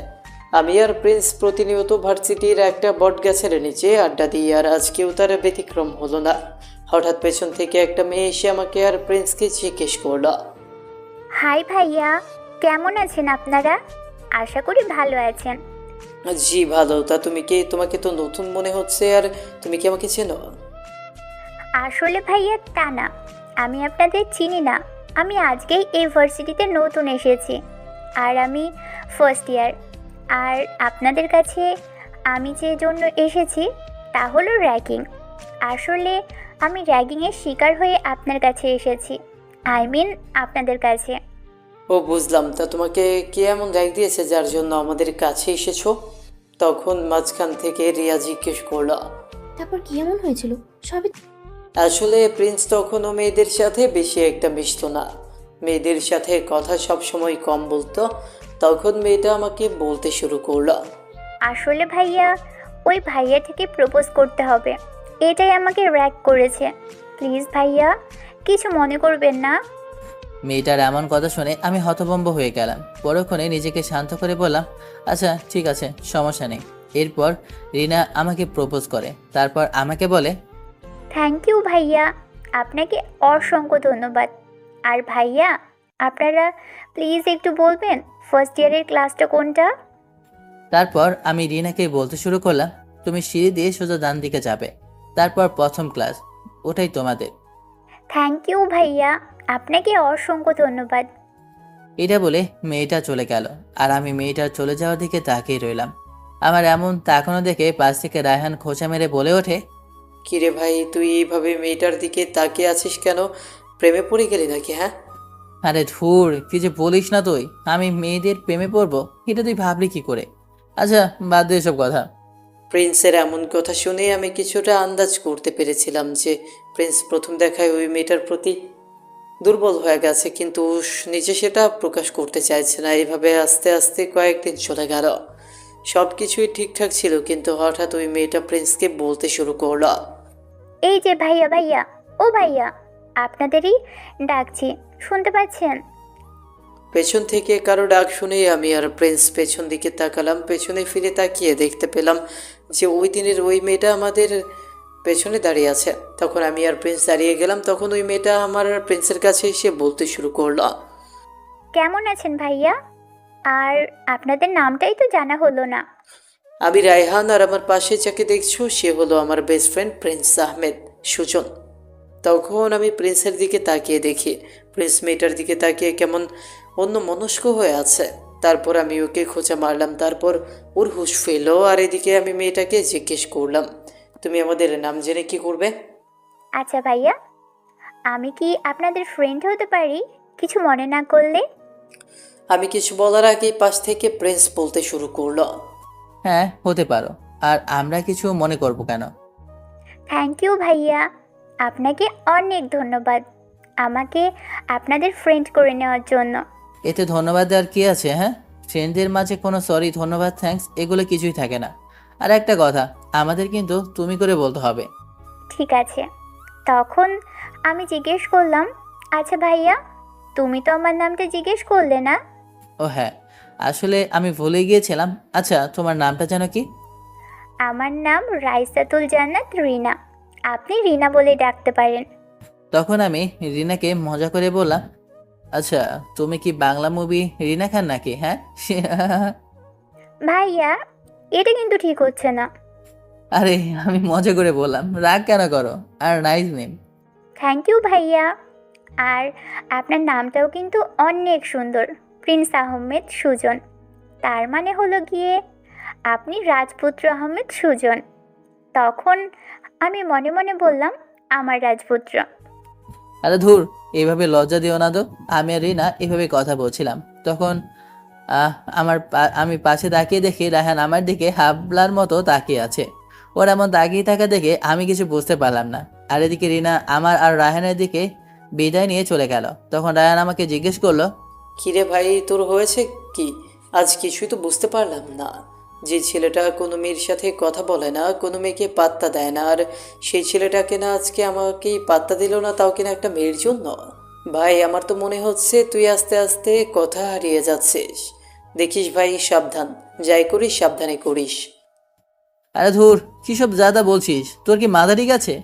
আমি আর প্রিন্স প্রতিনিয়ত ভার্সিটির একটা বট গাছের নিচে আড্ডা দিই, আর আজকেও তার ব্যতিক্রম হলো না। হঠাৎ পেছন থেকে একটা মেয়ে এসে আমাকে আর প্রিন্সকে জিজ্ঞেস করলো, হাই ভাইয়া, কেমন আছেন আপনারা? আশা করি ভালো আছেন। জি ভালো। তা তুমি কে? তোমাকে তো নতুন মনে হচ্ছে। আর তুমি কি আমাকে চেনো? আসলে ভাইয়া তা না, আমি আপনাদের চিনি না। আমি আজকেই এই ভার্সিটিতে নতুন এসেছি, আর আমি ফার্স্ট ইয়ার। আর আপনাদের কাছে আমি যে জন্য এসেছি তা হলো র্যাগিং। আসলে আমি র্যাগিংয়ের শিকার হয়ে আপনার কাছে এসেছি, আই মিন আপনাদের কাছে। ও বুঝলাম। তা তোমাকে কে এমন র্যাগ দিয়েছে যার জন্য আমাদের কাছে এসেছো? তখন মাঝখান থেকে রিয়া জিজ্ঞেস করলো। তারপর কি এমন হয়েছিল সবই। আসলে প্রিন্স তখনও মেয়েদের সাথে বেশি একটা মিশতো না, মেয়েদের সাথে কথা সব সময় কম বলতো। তখন মেয়েটা আমাকে বলতে শুরু করলো, আসলে ভাইয়া, ওই ভাইয়া থেকে প্রপোজ করতে হবে, এটাই আমাকে র্যাগ করেছে। প্লিজ ভাইয়া, কিছু মনে করবেন না। মেয়েটার এমন কথা শুনে আমি হতভম্ব হয়ে গেলাম। পরক্ষণে নিজেকে শান্ত করে বললাম, আচ্ছা ঠিক আছে, সমস্যা নেই। এরপর রিনা আমাকে প্রপোজ করে, তারপর আমাকে বলে, থ্যাংক ইউ ভাইয়া, আপনাকে অসংখ্য ধন্যবাদ। আর ভাইয়া, আপনারা প্লিজ একটু বলবেন ফার্স্ট ইয়ারের ক্লাসটা কোনটা? তারপর আমি রিনাকে বলতে শুরু করলাম, তুমি সিঁড়ি দিয়ে সোজা ডান দিকে যাবে, তারপর প্রথম ক্লাস, ওটাই তোমাদের। থ্যাংক ইউ ভাইয়া, আপনাকে অসংখ্য ধন্যবাদ। এটা বলে মেয়েটা চলে গেল, আর আমি মেয়েটার চলে যাওয়ার দিকে তাকিয়ে রইলাম। আমার এমন তাকানো দেখে পাশ থেকে রায়হান খোঁচা মেরে বলে ওঠে, কিরে ভাই, তুই এইভাবে মেয়েটার দিকে তাকিয়ে আছিস কেন? প্রেমে পড়ে গেলি নাকি? হ্যাঁ? আরে ধুর, কি যে বলিস না তুই, আমি মেয়েদের প্রেমে পড়বো এটা তুই ভাবলি কি করে? আচ্ছা বাদ দে এসব কথা। প্রিন্সের এমন কথা শুনে আমি কিছুটা আন্দাজ করতে পেরেছিলাম যে প্রিন্স প্রথম দেখায় ওই মেয়েটার প্রতি দুর্বল হয়ে গেছে, কিন্তু ও নিজে সেটা প্রকাশ করতে চাইছে না। এইভাবে আস্তে আস্তে কয়েকদিন চলে গেল, সব কিছুই ঠিকঠাক ছিল, কিন্তু হঠাৎ ওই মেয়েটা প্রিন্সকে বলতে শুরু করলো, এই যে ভাইয়া, ভাইয়া, ও ভাইয়া, আপনাদেরই ডাকছি, শুনতে পাচ্ছেন? পেছন থেকে কারো ডাক শুনেই আমি আর প্রিন্স পেছন দিকে তাকালাম। পেছনে ফিরে তাকিয়ে দেখতে পেলাম যে ওই দিনের ওই মেয়েটা আমাদের পেছনে দাঁড়িয়ে আছে। তখন আমি আর প্রিন্স দাঁড়িয়ে গেলাম। তখন ওই মেয়েটা আমার আর প্রিন্সের কাছে এসে বলতে শুরু করলো, কেমন আছেন ভাইয়া? আর আপনাদের নামটাই তো জানা হলো না। আমি রায়হান, আর আমার পাশে যাকে দেখছো সে হলো আমার best friend Prince Ahmed, Sujon. তখন আমি প্রিন্সের দিকে তাকিয়ে দেখি প্রিন্স মেয়েটার দিকে তাকিয়ে কেমন অন্য মনস্ক হয়ে আছে। তারপর আমি ওকে খোঁচা মারলাম, তারপর ওর হুঁশ ফেলো। আর এদিকে আমি মেয়েটাকে জিজ্ঞেস করলাম, তুমি আমাদের নাম জেনে কি করবে? আচ্ছা ভাইয়া, আমি কি আপনাদের ফ্রেন্ড হতে পারি, কিছু মনে না করলে? আমি কিছু বলার আগেই পাশ থেকে প্রিন্স বলতে শুরু করলো, হ্যাঁ হতে পারো, আর আমরা কিছু মনে করব কেন? থ্যাংক ইউ ভাইয়া, আপনাকে অনেক ধন্যবাদ আমাকে আপনাদের ফ্রেন্ড করে নেওয়ার জন্য। এতে ধন্যবাদ দেওয়ার কি আছে? হ্যাঁ, ফ্রেন্ডদের মাঝে কোনো সরি, ধন্যবাদ, থ্যাঙ্কস এগুলো কিছুই থাকে না। আর একটা কথা, আমাদের কিন্তু তুমি করে বলতে হবে। ঠিক আছে। তখন আমি জিজ্ঞেস করলাম, আচ্ছা ভাইয়া, তুমি তো আমার নামটা জিজ্ঞেস করলে না? ও হ্যাঁ, আসলে আমি ভুলে গিয়েছিলাম। আচ্ছা, তোমার নামটা যেন কি? আমার নাম রাইসাতুল জান্নাত রিনা। আপনি রিনা বলে ডাকতে পারেন। তখন আমি রিনাকে মজা করে বললাম, আচ্ছা তুমি কি বাংলা মুভি রিনা খান নাকি? হ্যাঁ ভাইয়া, এটা কিন্তু ঠিক হচ্ছে না। আরে আমি মজা করে বললাম, রাগ কেন করো? আর নাইস নেম। থ্যাংক ইউ ভাইয়া। আর আপনার নামটাও কিন্তু অনেক সুন্দর, প্রিন্স আহমেদ সুজন। তার মানে হলো গিয়ে আপনি রাজপুত্র আহমেদ সুজন। তখন আমি মনে মনে বললাম, আমার রাজপুত্র। আরে ধুর, এইভাবে লজ্জা দিও না তো। আমি আর রিনা এভাবে কথা বলছিলাম, তখন আমি পাশে তাকিয়ে দেখি রায়হান আমার দিকে হাবলার মতো তাকিয়ে আছে। ওর এমন তাকিয়ে থাকা দেখে আমি কিছু বুঝতে পারলাম না। আর এদিকে রিনা আমার আর রায়হানের দিকে বিদায় নিয়ে চলে গেল। তখন রায়হান আমাকে জিজ্ঞেস করলো, কিরে ভাই, তোর হয়েছে কি? আজ কিছুই তো বুঝতে পারলাম না। যে ছেলেটা কোনো মেয়ের সাথে কথা বলে না, কোনো মেয়েকে পাত্তা দেয় না, আর সেই ছেলেটাকে না আজকে আমাকে পাত্তা দিল না, তাও কিনা একটা মেয়ের জন্য। ভাই, আমার তো মনে হচ্ছে তুই আস্তে আস্তে কথা হারিয়ে যাচ্ছিস। দেখিস ভাই, সাবধান, যাই করিস সাবধানে করিস। আরে ধুর, কী সব জাদা বলছিস? তোর কি মাথা ঠিক আছে?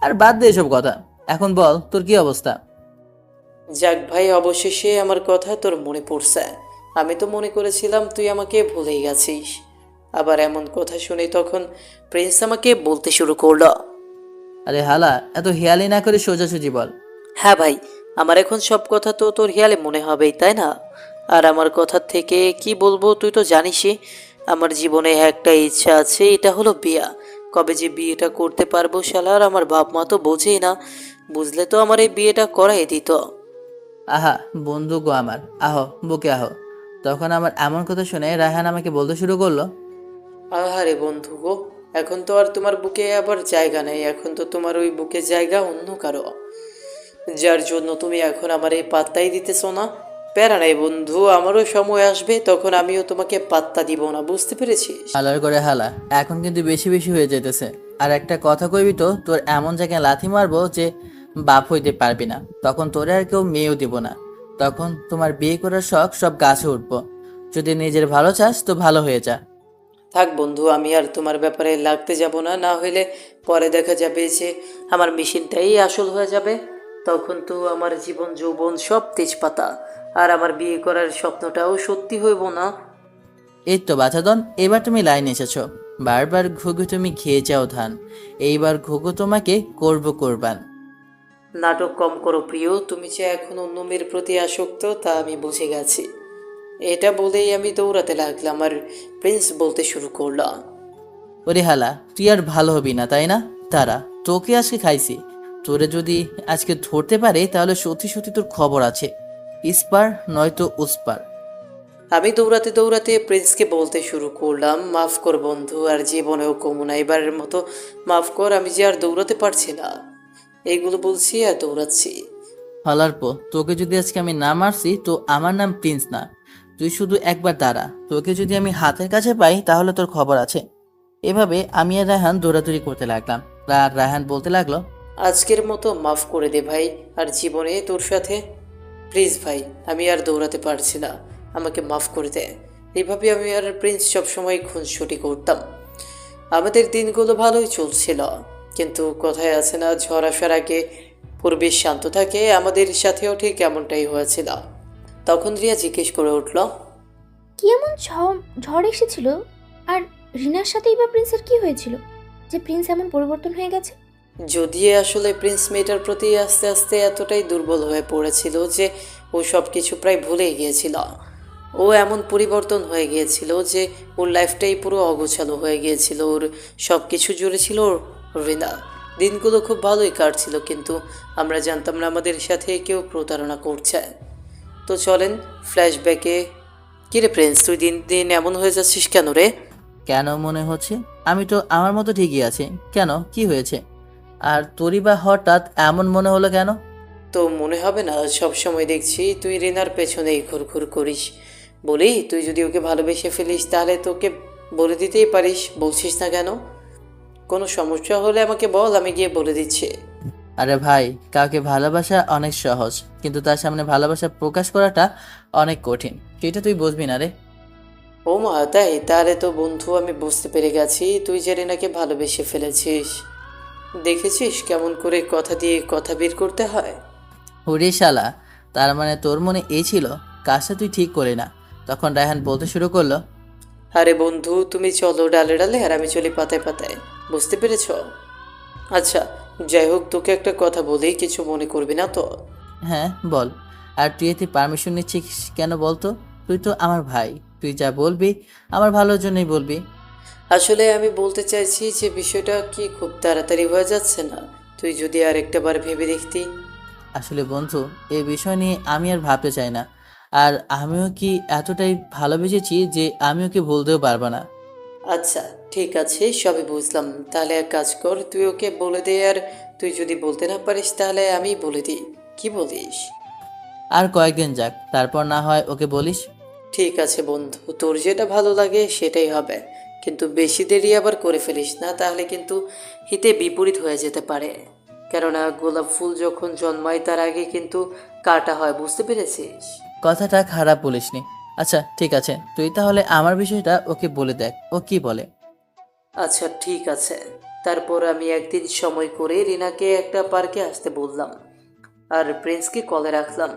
আর বাদ দে এসব কথা। এখন বল, তোর কি অবস্থা? যাক ভাই, অবশেষে আমার কথা তোর মনে পড়ছে। আমি তো মনে করেছিলাম তুই আমাকে ভুলেই গেছিস। আবার এমন কথা শুনে তখন প্রিন্স আমাকে বলতে শুরু করলো, আরে হালা, এত হেয়ালি না করে সোজাসুজি বল। হ্যাঁ ভাই, আমার এখন সব কথা তো তোর হেয়ালে মনে হবেই, তাই না? আর আমার কথা থেকে কি বলবো তুই তো জানিসই। আমার জীবনে একটা ইচ্ছা আছে, এটা হলো বিয়া। কবে যে বিয়েটা করতে পারবো শালার, আমার বাপ মা তো বোঝেই না। বুঝলে তো আমার এই বিয়েটা করাই দিত। আহা বন্ধু গো আমার, আহো বুকে আহো। তখন আমার এমন কথা শুনে রায়হান আমাকে বলতে শুরু করলো, আহারে বন্ধু গো, এখন তো আর তোমার বুকে আবার জায়গা নেই। এখন তো তোমার ওই বুকে জায়গা অন্য কারো, যার জন্য তুমি এখন আমার এই পাত্তাই দিতেছো না। প্যারা নাই বন্ধু, আমারও সময় আসবে, তখন আমিও তোমাকে পাত্তা দিব না, বুঝতে পেরেছিস? হালার করে হালা, এখন কিন্তু বেশি বেশি হয়ে যেতেছে। আর একটা কথা কইবি তো, তোর এমন জায়গায় লাথি মারবো যে বাপ হইতে পারবি না। তখন তোরে আর কেউ মেয়েও দিব না। তখন তোমার বিয়ে করার শখ সব গাছে উঠবো। যদি নিজের ভালো চাস তো ভালো হয়ে যা। থাক বন্ধু, আমি আর তোমার ব্যাপারে লাগতে যাব না। না হইলে পরে দেখা যাবে যে আমার মেশিনটাই আসল হয়ে যাবে। তখন তো আমার জীবন যৌবন সব তেজপাতা, আর আমার বিয়ে করার স্বপ্নটাও সত্যি হইব না। এই তো বাছাদন, এবার তুমি লাইন এসেছো। বারবার ঘুঘু তুমি খেয়ে যাও ধান, এইবার ঘুঘু তোমাকে করবো কোরবান। নাটক কম করো প্রিয়, তুমি যে এখন অন্য মেয়ের প্রতি আসক্ত তা আমি বুঝে গেছি। এটা বলেই আমি দৌড়াতে লাগলাম, আর প্রিন্স বলতে শুরু করলাম, ওরে হালা, তুই আর ভালো হবি না তাই না? তারা তোকে আজকে খাইছি। তোরে যদি আজকে ধরতে পারে তাহলে সত্যি সত্যি তোর খবর আছে। ইস্পার নয়তো উস্পার। আমি দৌড়াতে দৌড়াতে প্রিন্সকে বলতে শুরু করলাম, মাফ কর বন্ধু, আর জীবনেও কমু না, এবারের মতো মাফ কর, আমি যে আর দৌড়াতে পারছি না। এইগুলো বলছি আর দৌড়াচ্ছি। হালার পো, তোকে যদি আজকে আমি না মারছি তো আমার নাম প্রিন্স না। তুই শুধু একবার দাঁড়া, তোকে যদি আমি হাতের কাছে পাই তাহলে তোর খবর আছে। এভাবে আমি আর রায়হান দৌড়াদৌড়ি করতে লাগলাম। আর রায়হান বলতে লাগলো, আজকের মতো মাফ করে দে ভাই, আর জীবনে তোর সাথে প্লিজ ভাই, আমি আর দৌড়াতে পারছি না, আমাকে মাফ করে দে। এইভাবে আমি আর প্রিন্স সবসময় খুনসুটি করতাম। আমাদের দিনগুলো ভালোই চলছিল, কিন্তু কথায় আছে না, ঝড় আসার আগে পরিবেশ শান্ত থাকে, আমাদের সাথেও ঠিক এমনটাই হয়েছিল। তখন রিয়া জিজ্ঞেস করে উঠল, কি এমন ঝড় এসেছিল? আর রিনার সাথেই বা প্রিন্সের কি হয়েছিল যে প্রিন্স এমন পরিবর্তন হয়ে গেছে? যদি আসলে প্রিন্স মেয়েটার প্রতি আস্তে আস্তে এতটাই দুর্বল হয়ে পড়েছিল যে ও সব কিছু প্রায় ভুলে গিয়েছিল। ও এমন পরিবর্তন হয়ে গিয়েছিল যে ওর লাইফটাই পুরো অগোছালো হয়ে গিয়েছিল। ওর সব কিছু জুড়ে ছিল রিনা। দিনগুলো খুব ভালোই কাটছিল, কিন্তু আমরা জানতাম না আমাদের সাথে কেউ প্রতারণা করছে। তো চলেন ফ্ল্যাশব্যাকে। কিরে প্রিন্স, তুই দিন দিন এমন হয়ে যাচ্ছিস কেন রে? কেন মনে হচ্ছে? আমি তো আমার মতো ঠিকই আছি। কেন, কি হয়েছে? আর তোরই বা হঠাৎ এমন মনে হলো কেন? তো মনে হবে না সব সময় দেখছি তুই রিনার পেছনেই ঘুরঘুর করিস? বলি, তুই যদি ওকে ভালোবেসে ফেলিস তাহলে তোকে বলে দিতেই পারিস, বলছিস না কেন? কোনো সমস্যা হলে আমাকে বল, আমি গিয়ে বলে দিচ্ছি। আরে ভাই, কাউকে ভালোবাসা অনেক সহজ, কিন্তু তার সামনে ভালোবাসা প্রকাশ করাটা অনেক কঠিন। সেটা তুই বুঝবি না রে। ও মা, তাই? তাহলে তো বন্ধু আমি বুঝতে পেরে গেছি তুই যে রিনাকে ভালোবেসে ফেলেছিস। দেখেছিস কেমন করে কথা দিয়ে কথা বের করতে হয়? হুরি শালা, তার মানে তোর মনে এই ছিল কাজটা তুই ঠিক করে না। তখন রায়হান বলতে শুরু করলো, আরে বন্ধু, তুমি চলো ডালে ডালে আর আমি চলি পাতায় পাতায়, বুঝতে পেরেছ? আচ্ছা, যাই হোক, তোকে একটা কথা বলি, কিছু মনে করবি না তো? হ্যাঁ বল। আর তুই এতে পারমিশন নিচ্ছিস কেন বলতো? তুই তো আমার ভাই, তুই যা বলবি আমার ভালোর জন্যই বলবি। আসলে আমি বলতে চাইছি যে বিষয়টা কি খুব তাড়াতাড়ি হয়ে যাচ্ছে না? তুই যদি আর একটা বার ভেবে দেখতি। আসলে বন্ধু, এই বিষয় নিয়ে আমি আর ভাবতে চাই না। আর আমিও কি এতটাই ভালোবেসেছি যে আমি ওকে ভুলতেও পারবো না। আচ্ছা, ঠিক আছে, সবই বুঝলাম। তাহলে এক কাজ কর, তুই ওকে বলে দে। আর তুই যদি বলতে না পারিস তাহলে আমি বলে দিই, কি বলিস? আর কয়েকদিন যাক, তারপর না হয় ওকে বলিস। ঠিক আছে বন্ধু, তোর যেটা ভালো লাগে সেটাই হবে, কিন্তু বেশি দেরি আবার করে ফেলিস না, তাহলে কিন্তু হিতে বিপরীত হয়ে যেতে পারে। কেননা গোলাপ ফুল যখন জন্মায় তার আগে কিন্তু কাটা হয়, বুঝতে পেরেছিস? কথাটা খারাপ বলিসনি। আচ্ছা ঠিক আছে, তুই তাহলে আমার বিষয়টা ওকে বলে দেখ, ও কি বলে। আচ্ছা ঠিক আছে। তারপর আমি একদিন সময় করে রিনাকে একটা পার্কে আসতে বললাম, আর প্রিন্সকে কলে রাখলাম।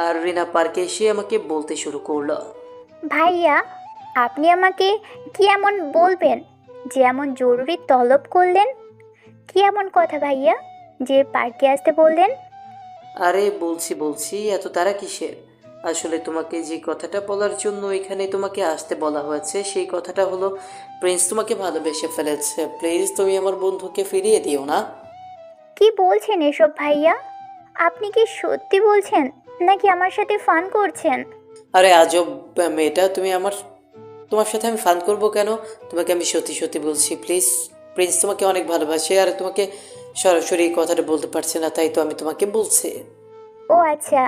আর রিনা পার্কে এসে আমাকে বলতে শুরু করলো, ভাইয়া, আপনি আমাকে কি এমন বলবেন যে এমন জরুরি তলব করলেন? কি এমন কথা ভাইয়া যে পার্কে আসতে বললেন? আরে বলছি বলছি, এত তারা কিসের? আসলে তোমাকে যে কথাটা বলার জন্য এখানে তোমাকে আসতে বলা হয়েছে সেই কথাটা হলো, প্রিন্স তোমাকে ভালোবেসে ফেলেছে। প্লিজ তুমি আমার বন্ধুকে ফিরিয়ে দিও না। কি বলছেন এসব ভাইয়া? আপনি কি সত্যি বলছেন নাকি আমার সাথে ফান করছেন? আরে আজব মেয়েটা, তোমার সাথে আমি ফান করবো কেন? তোমাকে আমি সত্যি সত্যি বলছি। প্লিজ, প্রিন্স তোমাকে অনেক ভালোবাসে আর তোমাকে সরাসরি এই কথাটা বলতে পারছে না, তাই তো আমি তোমাকে বলছি। ও আচ্ছা,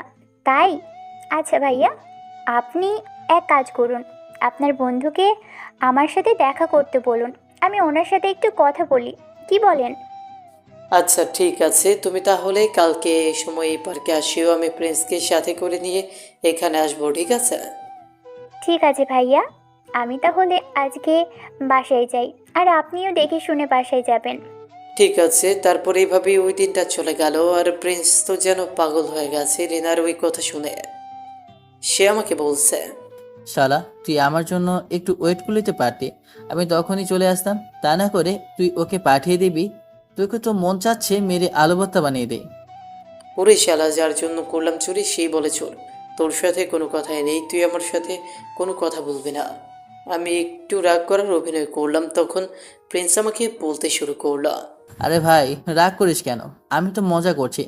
তাই? আচ্ছা ভাইয়া, আপনি এক কাজ করুন, আপনার বন্ধুকে আমার সাথে দেখা করতে বলুন, আমি ওনার সাথে একটু কথা বলি, কি বলেন? আচ্ছা ঠিক আছে, তুমি তাহলে কালকে এই সময় এই পার্কে আসিও, আমি প্রিন্সকে সাথে করে নিয়ে এখানে আসবো, ঠিক আছে? ঠিক আছে ভাইয়া, আমি তাহলে আজকে বাসায় যাই, আর আপনিও দেখে শুনে বাসায় যাবেন। ঠিক আছে। তারপর এইভাবেই ওই দিনটা চলে গেল, আর প্রিন্স তো যেন পাগল হয়ে গেছে রিনার ওই কথা শুনে। সে আমাকে বলছে, শালা, তুই আমার জন্য একটু ওয়েট করে নিতে পারতি, আমি তখনই চলে আসতাম। তা না করে তুই ওকে পাঠিয়ে দিবি। তোকে তো মন চাচ্ছে মেরে আলু ভর্তা বানিয়ে দে। ওরে শালা, যার জন্য করলাম চুরি সেই বলে চোর। তোর সাথে কোনো কথাই নেই, তুই আমার সাথে কোনো কথা বলবি না। আমি একটু রাগ করার অভিনয় করলাম, তখন প্রিন্স আমাকে বলতে শুরু করলো, আরে ভাই, রাগ করিস কেন? আমি তো মজা করছি।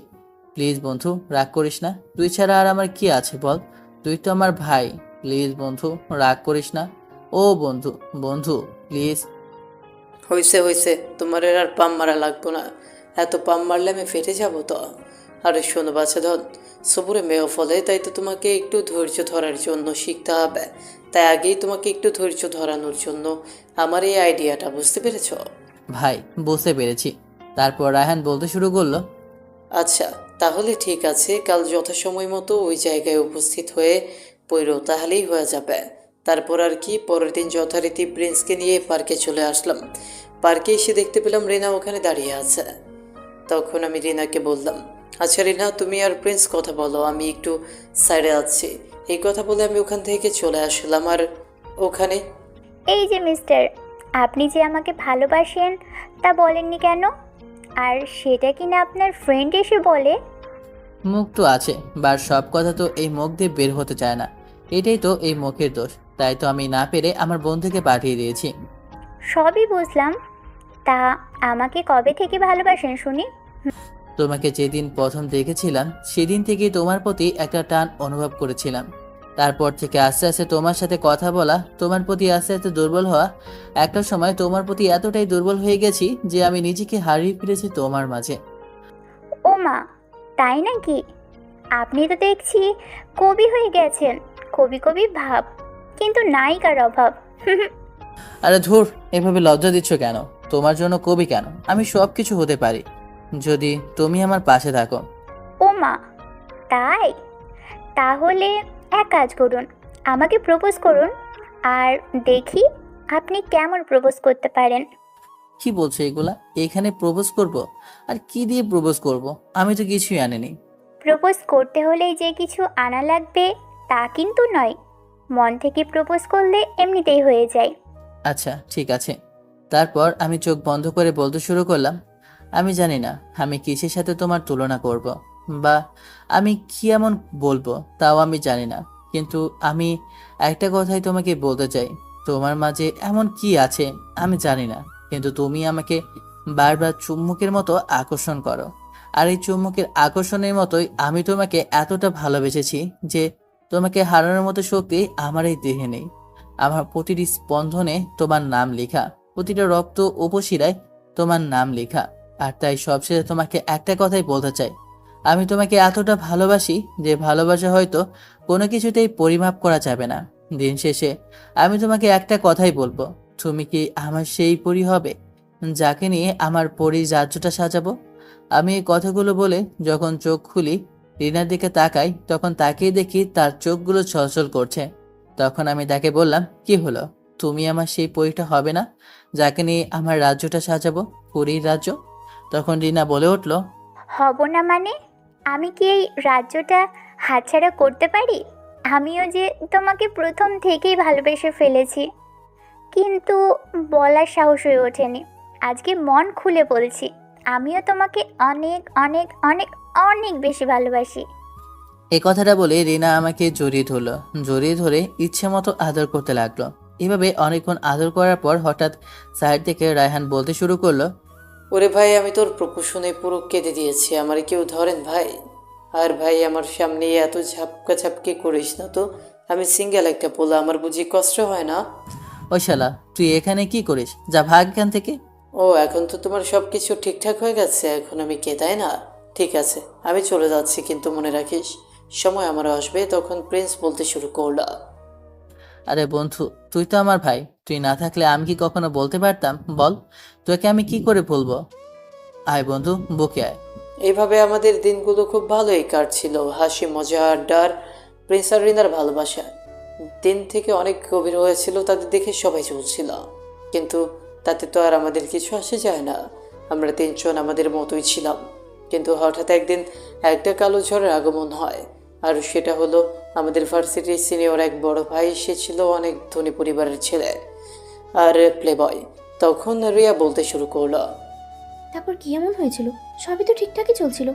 প্লিজ বন্ধু, রাগ করিস না। তুই ছাড়া আর আমার কি আছে বল? তুই তো আমার ভাই। প্লিজ বন্ধু, রাগ করিস না। ও বন্ধু, বন্ধু প্লিজ। হয়েছে হয়েছে, তোমার আর পাম মারা লাগতো না। এত পাম মারলে আমি ফেটে যাবো তো। আরে শোনো বাচ্চা ধন, সবুরে মেয়ে ফলে, তাই তো তোমাকে একটু ধৈর্য ধরার জন্য শিখতে হবে। তাই আগেই তোমাকে একটু ধৈর্য ধরানোর জন্য আমার এই আইডিয়াটা, বুঝতে পেরেছ? ভাই, বুঝতে পেরেছি। তারপর রায়হান বলতে শুরু করলো, আচ্ছা তাহলে ঠিক আছে, কাল যথাসময় মতো ওই জায়গায় উপস্থিত হয়ে পড়ো, তাহলেই হয়ে যাবে। তারপর আর কি, পরের দিন যথারীতি প্রিন্সকে নিয়ে পার্কে চলে আসলাম। পার্কে এসে দেখতে পেলাম রিনা ওখানে দাঁড়িয়ে আছে। তখন আমি রিনাকে বললাম, আচ্ছা রিনা, তুমি আর প্রিন্স কথা বলো, আমি একটু সাইডে আছি। এই কথা বলে আমি ওখান থেকে চলে আসলাম। আর ওখানে এই যে মিস্টার, আপনি যে আমাকে ভালোবাসেন তা বলেননি কেন? আর সেটা কিনা আপনার ফ্রেন্ড এসে বলে? মুখ তো আছে, বাট সব কথা তো এই মুখ দিয়ে বের হতে চায় না। এটাই তো এই মুখের দোষ। তাই তো আমি না পেরে আমার বন্ধুকে পাঠিয়ে দিয়েছি। সবই বুঝলাম, তা আমাকে কবে থেকে ভালোবাসেন শুনি? তোমাকে যেদিন প্রথম দেখেছিলাম সেদিন থেকেই তোমার প্রতি একটা টান অনুভব করেছিলাম। তারপর থেকে আস্তে আস্তে তোমার সাথে কথা বলা, তোমার প্রতি আস্তে আস্তে দুর্বল হওয়া। একটা সময় তোমার প্রতি এতটাই দুর্বল হয়ে গেছি যে আমি নিজেকে হারিয়ে ফেলেছি তোমার মাঝে। ও মা, তাই নাকি? আপনি তো দেখছি কবি হয়ে গেছেন। কবি কবি ভাব, কিন্তু নায়িকার অভাব। আরে ধুর, এভাবে লজ্জা দিচ্ছ কেন? তোমার জন্য কবি কেন, আমি সব কিছু হতে পারি যদি তুমি আমার পাশে থাকো। ও মা, তাই? তাহলে এক কাজ করুন, আমাকে প্রপোজ করুন, আর দেখি আপনি কেমন প্রপোজ করতে পারেন। কি বলছো এগুলা? এখানে প্রপোজ করব? আর কি দিয়ে প্রপোজ করব? আমি তো কিছুই আনিনি। প্রপোজ করতে হলেই যে কিছু আনা লাগবে তা কিন্তু নয়। মন থেকে প্রপোজ করলে এমনিতেই হয়ে যায়। আচ্ছা ঠিক আছে। তারপর আমি চোখ বন্ধ করে বলতে শুরু করলাম, আমি জানি না আমি কিসের সাথে তোমার তুলনা করব, বা আমি কি এমন বলবো তাও আমি জানি না, কিন্তু আমি একটা কথাই তোমাকে বলতে চাই। তোমার মাঝে এমন কি আছে আমি জানি না, কিন্তু তুমি আমাকে বারবার চুম্বকের মতো আকর্ষণ করো। আর এই চুম্বকের আকর্ষণের মতোই আমি তোমাকে এতটা ভালোবেসেছি যে তোমাকে হারানোর মতো শক্তি আমার এই দেহে নেই। আমার প্রতিটি স্পন্দনে তোমার নাম লেখা, প্রতিটা রক্ত উপশিরায় তোমার নাম লেখা। আর তাই সবশেষে তোমাকে একটা কথাই বলতে চাই, আমি তোমাকে এতটা ভালোবাসি যে ভালোবাসা হয়তো কোনো কিছুতেই পরিমাপ করা যাবে না। দিন শেষে আমি তোমাকে একটা কথাই বলবো, তুমি কি আমার সেই পরী হবে যাকে নিয়ে আমার পরীর রাজ্যটা সাজাবো? আমি এই কথাগুলো বলে যখন চোখ খুলি, রিনার দিকে তাকাই, তখন তাকেই দেখি তার চোখগুলো ছলছল করছে। তখন আমি তাকে বললাম, কি হলো, তুমি আমার সেই পরীটা হবে না যাকে নিয়ে আমার রাজ্যটা সাজাবো, পরীর রাজ্য? তখন রিনা বলে উঠল, হব না মানে? আমি কি এই রাজ্যটা হাতছাড়া করতে পারি? আমিও যে তোমাকে প্রথম থেকেই ভালোবেসে ফেলেছি, কিন্তু বলার সাহস হয়ে ওঠেনি। আজকে মন খুলে বলছি, আমিও তোমাকে অনেক অনেক অনেক অনেক বেশি ভালোবাসি। এই কথাটা বলে রিনা আমাকে জড়িয়ে ধরলো, জড়িয়ে ধরে ইচ্ছে মতো আদর করতে লাগলো। এভাবে অনেকক্ষণ আদর করার পর হঠাৎ সাইড থেকে রায়হান বলতে শুরু করলো, ওরে ভাই, আমি তোর প্রপোজ শুনে পুরো কেঁদে দিয়েছি, আমার কেউ ধরেন ভাই। আর ভাই, আমার সামনে এত ঝাপকা ঝাপকি করিস না তো, আমি সিঙ্গেল একটা পোলা, আমার বুঝি কষ্ট হয় না? ওই শালা তুই এখানে কি করিস, যা ভাগ এখান থেকে। ও, এখন তো তোমার সব কিছু ঠিকঠাক হয়ে গেছে, এখন আমি কে, তাই না? ঠিক আছে, আমি চলে যাচ্ছি, কিন্তু মনে রাখিস সময় আমার আসবে তখন প্রিন্স বলতে শুরু করলা। আরে বন্ধু, তুই তো আমার ভাই, তুই না থাকলে আমি কি কখনো বলতে পারতাম বল? তোকে আমি কি করে বলবো? আয় বন্ধু, বুকে আয়। এইভাবে আমাদের দিনগুলো খুব ভালোই কাটছিল, হাসি মজা আড্ডার, প্রিন্স আর রিনার ভালোবাসা দিন থেকে অনেক গভীর হয়েছিল, তাদের দেখে সবাই চলছিল। কিন্তু তাতে তো আর আমাদের কিছু আসে যায় না, আমরা তিনজন আমাদের মতোই ছিলাম। কিন্তু হঠাৎ একদিন একটা কালো ঝড়ের আগমন হয়, আর সেটা হলো আমাদের ভার্সিটির সিনিয়র এক বড় ভাই। সে ছিল অনেক ধনী পরিবারের ছেলে আর প্লে বয়। তখন রিয়া বলতে শুরু করলো, তারপর কি এমন হয়েছিল? সবই তো ঠিকঠাকই চলছিল।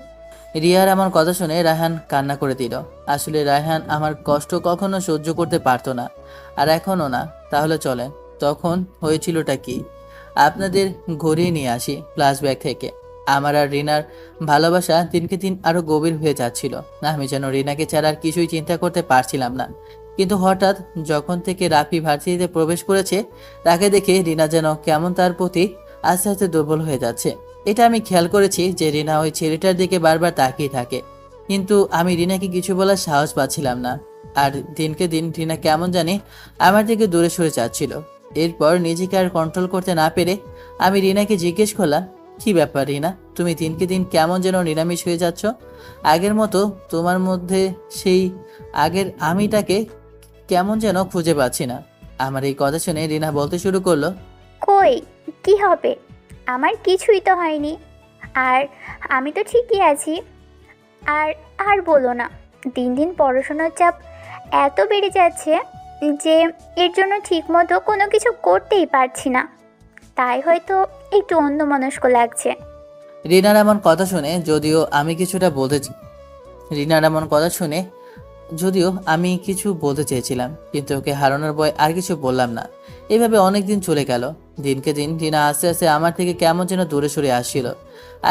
রিয়ার আমার কথা শুনে রায়হান কান্না করে দিল। আসলে রায়হান আমার কষ্ট কখনো সহ্য করতে পারতো না, আর এখনও না। তাহলে চলেন, তখন হয়েছিলটা কি আপনাদের ঘুরিয়ে নিয়ে আসি ফ্ল্যাশব্যাক থেকে। আমার আর রিনার ভালোবাসা দিনকে দিন আরো গভীর হয়ে যাচ্ছিল। আমি যেন রিনাকে ছাড়া আর কিছুই চিন্তা করতে পারছিলাম না। কিন্তু হঠাৎ যখন থেকে রাফি ভার্সিটিতে প্রবেশ করেছে, তাকে দেখে রিনা যেন কেমন তার প্রতি আস্তে আস্তে দুর্বল হয়ে যাচ্ছে। এটা আমি খেয়াল করেছি যে রিনা ওই ছেলেটার দিকে বারবার তাকিয়ে থাকে, কিন্তু আমি রিনাকে কিছু বলার সাহস পাচ্ছিলাম না। আর দিনকে দিন রিনা কেমন জানি আমার দিকে দূরে সরে যাচ্ছিল। এরপর নিজেকে আর কন্ট্রোল করতে না পেরে আমি রিনাকে জিজ্ঞেস করলাম, কি ব্যাপার রিনা, তুমি দিনকে দিন কেমন যেন নিরামিষ হয়ে যাচ্ছ? আগের মতো তোমার মধ্যে সেই আগের আমিটাকে কেমন যেন খুঁজে পাচ্ছি না। আমার এই কথা শুনে রিনা বলতে শুরু করলো, কই, কি হবে? আমার কিছুই তো হয়নি, আর আমি তো ঠিকই আছি। আর আর বলো না, দিন দিন পড়াশোনার চাপ এত বেড়ে যাচ্ছে যে এর জন্য ঠিকমতো কোনো কিছু করতেই পারছি না। তাই হয়তো একটু অন্যমনস্ক লাগছে। রিনার এমন কথা শুনে যদিও আমি কিছুটা বলতে রিনার এমন কথা শুনে যদিও আমি কিছু বলতে চেয়েছিলাম, কিন্তু ওকে হারানোর ভয় আর কিছু বললাম না। এভাবে অনেক দিন চলে গেল। দিনকে দিন রিনা আস্তে আস্তে আমার থেকে কেমন যেন দূরে সরে আসছিল।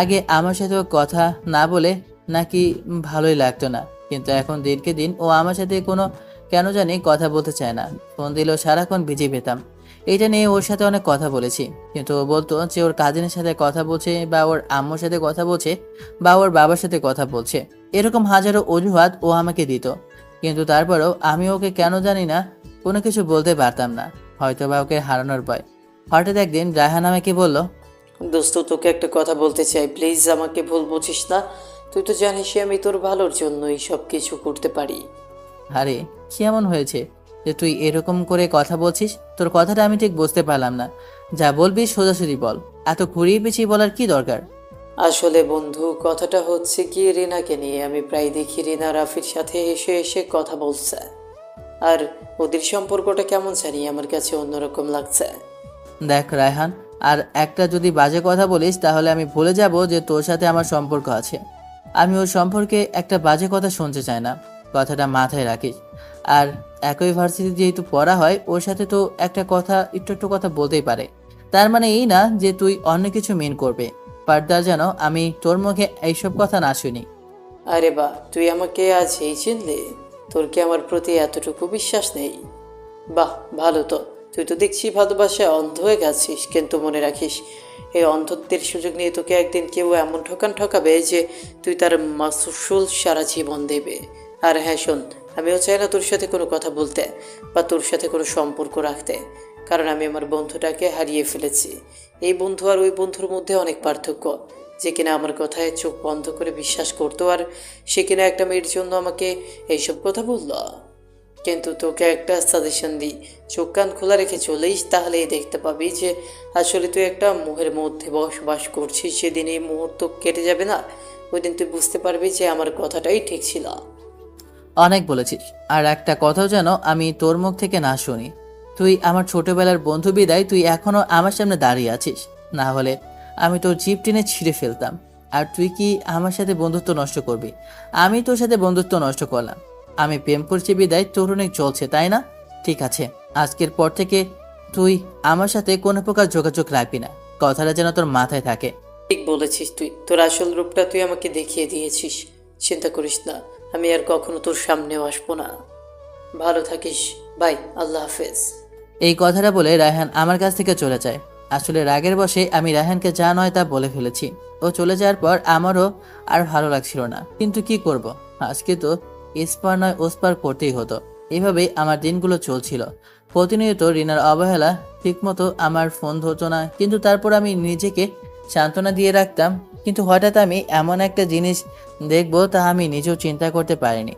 আগে আমার সাথে ও কথা না বলে নাকি ভালোই লাগতো না, কিন্তু এখন দিনকে দিন ও আমার সাথে কোনো কেন জানি কথা বলতে চায় না। ফোন দিলেও সারাক্ষণ বিজি পেতাম। এটা নিয়ে ওর সাথে অনেক কথা বলেছি, কিন্তু ও বলতো যে ওর কাজিনের সাথে কথা বলছে, বা ওর আম্মুর সাথে কথা বলছে, বা ওর বাবার সাথে কথা বলছে। এরকম হাজারো অজুহাত ও আমাকে দিত, কিন্তু তারপরেও আমি ওকে কেন জানি না কোনো কিছু বলতে পারতাম না, হয়তো বা ওকে হারানোর ভয়। হঠাৎ একদিন রায়হান আমাকে বলল, দোস্ত, তোকে একটা কথা বলতে চাই, প্লিজ আমাকে ভুল বুঝিস না। তুই তো জানিসই আমি তোর ভালোর জন্যই সব কিছু করতে পারি। আরে কি এমন হয়েছে যে তুই এরকম করে কথা বলছিস? তোর কথাটা আমি ঠিক বুঝতে পারলাম না। যা বলবি সোজাসুজি বল, এত ঘুরিয়ে পেঁচিয়ে বলার কি দরকার? আসলে বন্ধু, কথাটা হচ্ছে কি, রিনাকে নিয়ে আমি প্রায় দেখি রিনা রাফির সাথে এসে এসে কথা বলছে। আর ওদের সম্পর্কটা কেমন জানি আমার কাছে অন্যরকম লাগছে। দেখ রায়হান, আর একটা যদি বাজে কথা বলিস তাহলে আমি ভুলে যাব যে তোর সাথে আমার সম্পর্ক আছে। আমি ওর সম্পর্কে একটা বাজে কথা শুনতে চাই না, কথাটা মাথায় রাখিস। আর একই ভার্সিটি যেহেতু পড়া হয়, ওর সাথে তো একটা কথা, একটু একটু কথা বলতেই পারে। তার মানে এই না যে তুই অন্য কিছু মেন করবে। পার্দার যেন আমি তোর মুখে এইসব কথা না শুনি। আরে বাহ, তুই আমাকে আজ এই চিনলি? তোর কি আমার প্রতি এতটুকু বিশ্বাস নেই? বাহ, ভালো তো। তুই তো দেখছি ভালোবাসায় অন্ধ হয়ে গেছিস, কিন্তু মনে রাখিস, এই অন্ধত্বের সুযোগ নিয়ে তোকে একদিন কেউ এমন ঠকাবে যে তুই তার মাসুল সারা জীবন দেবে। আর হ্যাঁ শোন, আমিও চাই না তোর সাথে কোনো কথা বলতে বা তোর সাথে কোনো সম্পর্ক রাখতে, কারণ আমি আমার বন্ধুটাকে হারিয়ে ফেলেছি। এই বন্ধু আর ওই বন্ধুর মধ্যে অনেক পার্থক্য। যে কিনা আমার কথায় চোখ বন্ধ করে বিশ্বাস করতো, আর সে কিনা একটা মেয়ের জন্য আমাকে এইসব কথা বললো। কিন্তু তোকে একটা সাজেশন দিই, চোখ কান খোলা রেখে চলেইস, তাহলেই দেখতে পাবি যে আসলে তুই একটা মোহের মধ্যে বসবাস করছিস। সেদিন এই মুহূর্ত কেটে যাবে না, ওই দিন তুই বুঝতে পারবি যে আমার কথাটাই ঠিক ছিল। অনেক বলেছিস, আর একটা কথাও যেন আমি তোর মুখ থেকে না শুনি। তুই আমার ছোটবেলার বন্ধু বিদায় তুই এখনো আমার সামনে দাঁড়িয়ে আছিস, না হলে আমি তোর জিভ টেনে ছিঁড়ে ফেলতাম। আর তুই কি আমার সাথে বন্ধুত্ব নষ্ট করবি? আমি তোর সাথে বন্ধুত্ব নষ্ট করলাম? আমি প্রেম করছি বিদায় তোর অনেক চলছে, তাই না? ঠিক আছে, আজকের পর থেকে তুই আমার সাথে কোনো প্রকার যোগাযোগ রাখবি না, কথাটা যেন তোর মাথায় থাকে। ঠিক বলেছিস তুই, তোর আসল রূপটা তুই আমাকে দেখিয়ে দিয়েছিস। চিন্তা করিস না, আমি আর কখনো তোর সামনেও আসবো না। ভালো থাকিস, বাই, আল্লাহ হাফেজ। এই কথাটা বলে রায়হান আমার কাছ থেকে চলে যায়। আসলে রাগের বশে আমি রায়হানকে যা নয় তা বলে ফেলেছি। ও চলে যাওয়ার পর আমারও আর ভালো লাগছিল না, কিন্তু কি করব, আজকে তো ইস্পার নয় ওস্পার করতেই হতো। এভাবেই আমার দিনগুলো চলছিল। প্রতিনিয়ত রিনার অবহেলা, ঠিকমতো আমার ফোন ধরতো না, কিন্তু তারপর আমি নিজেকে সান্ত্বনা দিয়ে রাখতাম। কিন্তু হঠাৎ আমি এমন একটা জিনিস দেখব তা আমি নিজেও চিন্তা করতে পারিনি।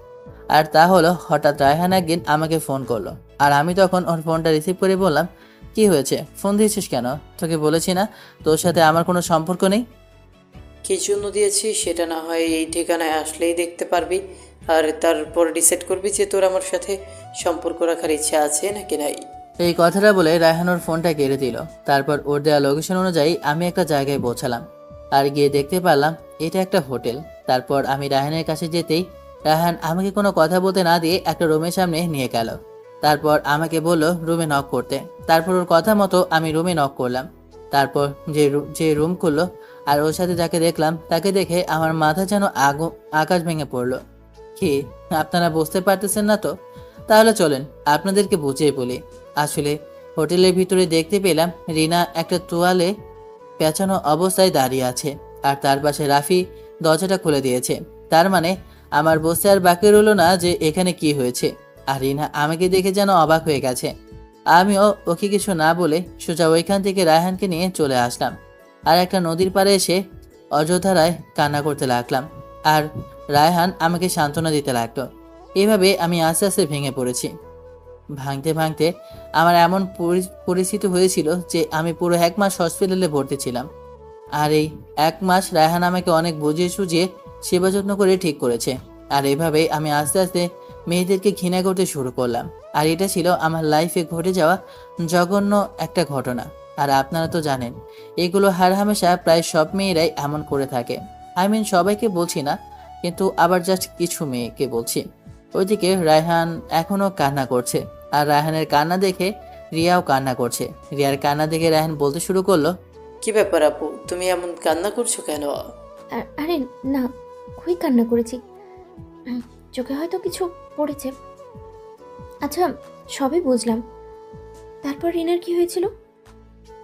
আর তা হলো, হঠাৎ রায়হান একদিন আমাকে ফোন করলো, আর আমি তখন ওর ফোনটা রিসিভ করে বললাম, কি হয়েছে, ফোন দিয়েছিস কেন? তোকে বলেছি না তোর সাথে আমার কোনো সম্পর্ক নেই? কী জন্য দিয়েছি সেটা না হয় এই ঠিকানায় আসলেই দেখতে পারবি, আর তারপর ডিসাইড করবি যে তোর আমার সাথে সম্পর্ক রাখার ইচ্ছা আছে নাকি নাই। এই কথাটা বলে রায়হান ওর ফোনটা কেড়ে দিল। তারপর ওর দেওয়া লোকেশন অনুযায়ী আমি একটা জায়গায় পৌঁছালাম, আর গিয়ে দেখতে পারলাম এটা একটা হোটেল। তারপর আমি রায়হানের কাছে যেতেই রায়হান আমাকে কোনো কথা বলতে না দিয়ে একটা রুমের সামনে নিয়ে গেল। তারপর আমাকে বলল রুমে নক করতে। তারপর ওর কথা মতো আমি রুমে নক করলাম। তারপর যে রুম খুললো, আর ওর সাথে যাকে দেখলাম তাকে দেখে আমার মাথা যেন আকাশ ভেঙে পড়লো। কি আপনারা বুঝতে পারতেছেন না তো? তাহলে চলেন আপনাদেরকে বুঝিয়ে বলি। আসলে হোটেলের ভিতরে দেখতে পেলাম রিনা একটা তোয়ালে পেঁচানো অবস্থায় দাঁড়িয়ে আছে, আর তার পাশে রাফি দরজাটা খুলে দিয়েছে। তার মানে আমার বসে আর বাকি রইল না যে এখানে কি হয়েছে। আর রিনা আমাকে দেখে যেন অবাক হয়ে গেছে। আমিও ওকে কিছু না বলে সোজা ওইখান থেকে রায়হানকে নিয়ে চলে আসলাম, আর একটা নদীর পাড়ে এসে অযথারায় কান্না করতে লাগলাম। আর রায়হান আমাকে সান্ত্বনা দিতে লাগলো। এভাবে আমি আস্তে আস্তে ভেঙে পড়েছি। ভাঙতে ভাঙতে আমার এমন পরিস্থিতি হয়েছিল যে আমি পুরো 1 মাস হসপিটালে ভর্তি ছিলাম। আর এই 1 মাস রায়হান আমাকে অনেক বুঝিয়ে সুঝিয়ে সেবা যত্ন করে ঠিক করেছে। আর এভাবেই আমি আস্তে আস্তে মেয়েদেরকে ঘৃণা করতে শুরু করলাম। আর এটা ছিল আমার লাইফে ঘটে যাওয়া জঘন্য একটা ঘটনা। আর আপনারা তো জানেন এগুলো হামেশা প্রায় সব মেয়েরাই এমন করে থাকে। সবাইকে বলছি না, কিন্তু আবার জাস্ট কিছু মেয়েকে বলছি। ওইদিকে রায়হান এখনো কান্না করছে, আর রায়হানের কান্না দেখে রিয়াও কান্না করছে। রিয়ার কান্না দেখে রায়হান বলতে শুরু করলো, কি ব্যাপার আপু, তুমি এমন কান্না করছো কেন? আরে না, খুবই কান্না করেছি, চোখে হয়তো কিছু পড়েছে। আচ্ছা, সবই বুঝলাম, তারপর রিনার কি হয়েছিল?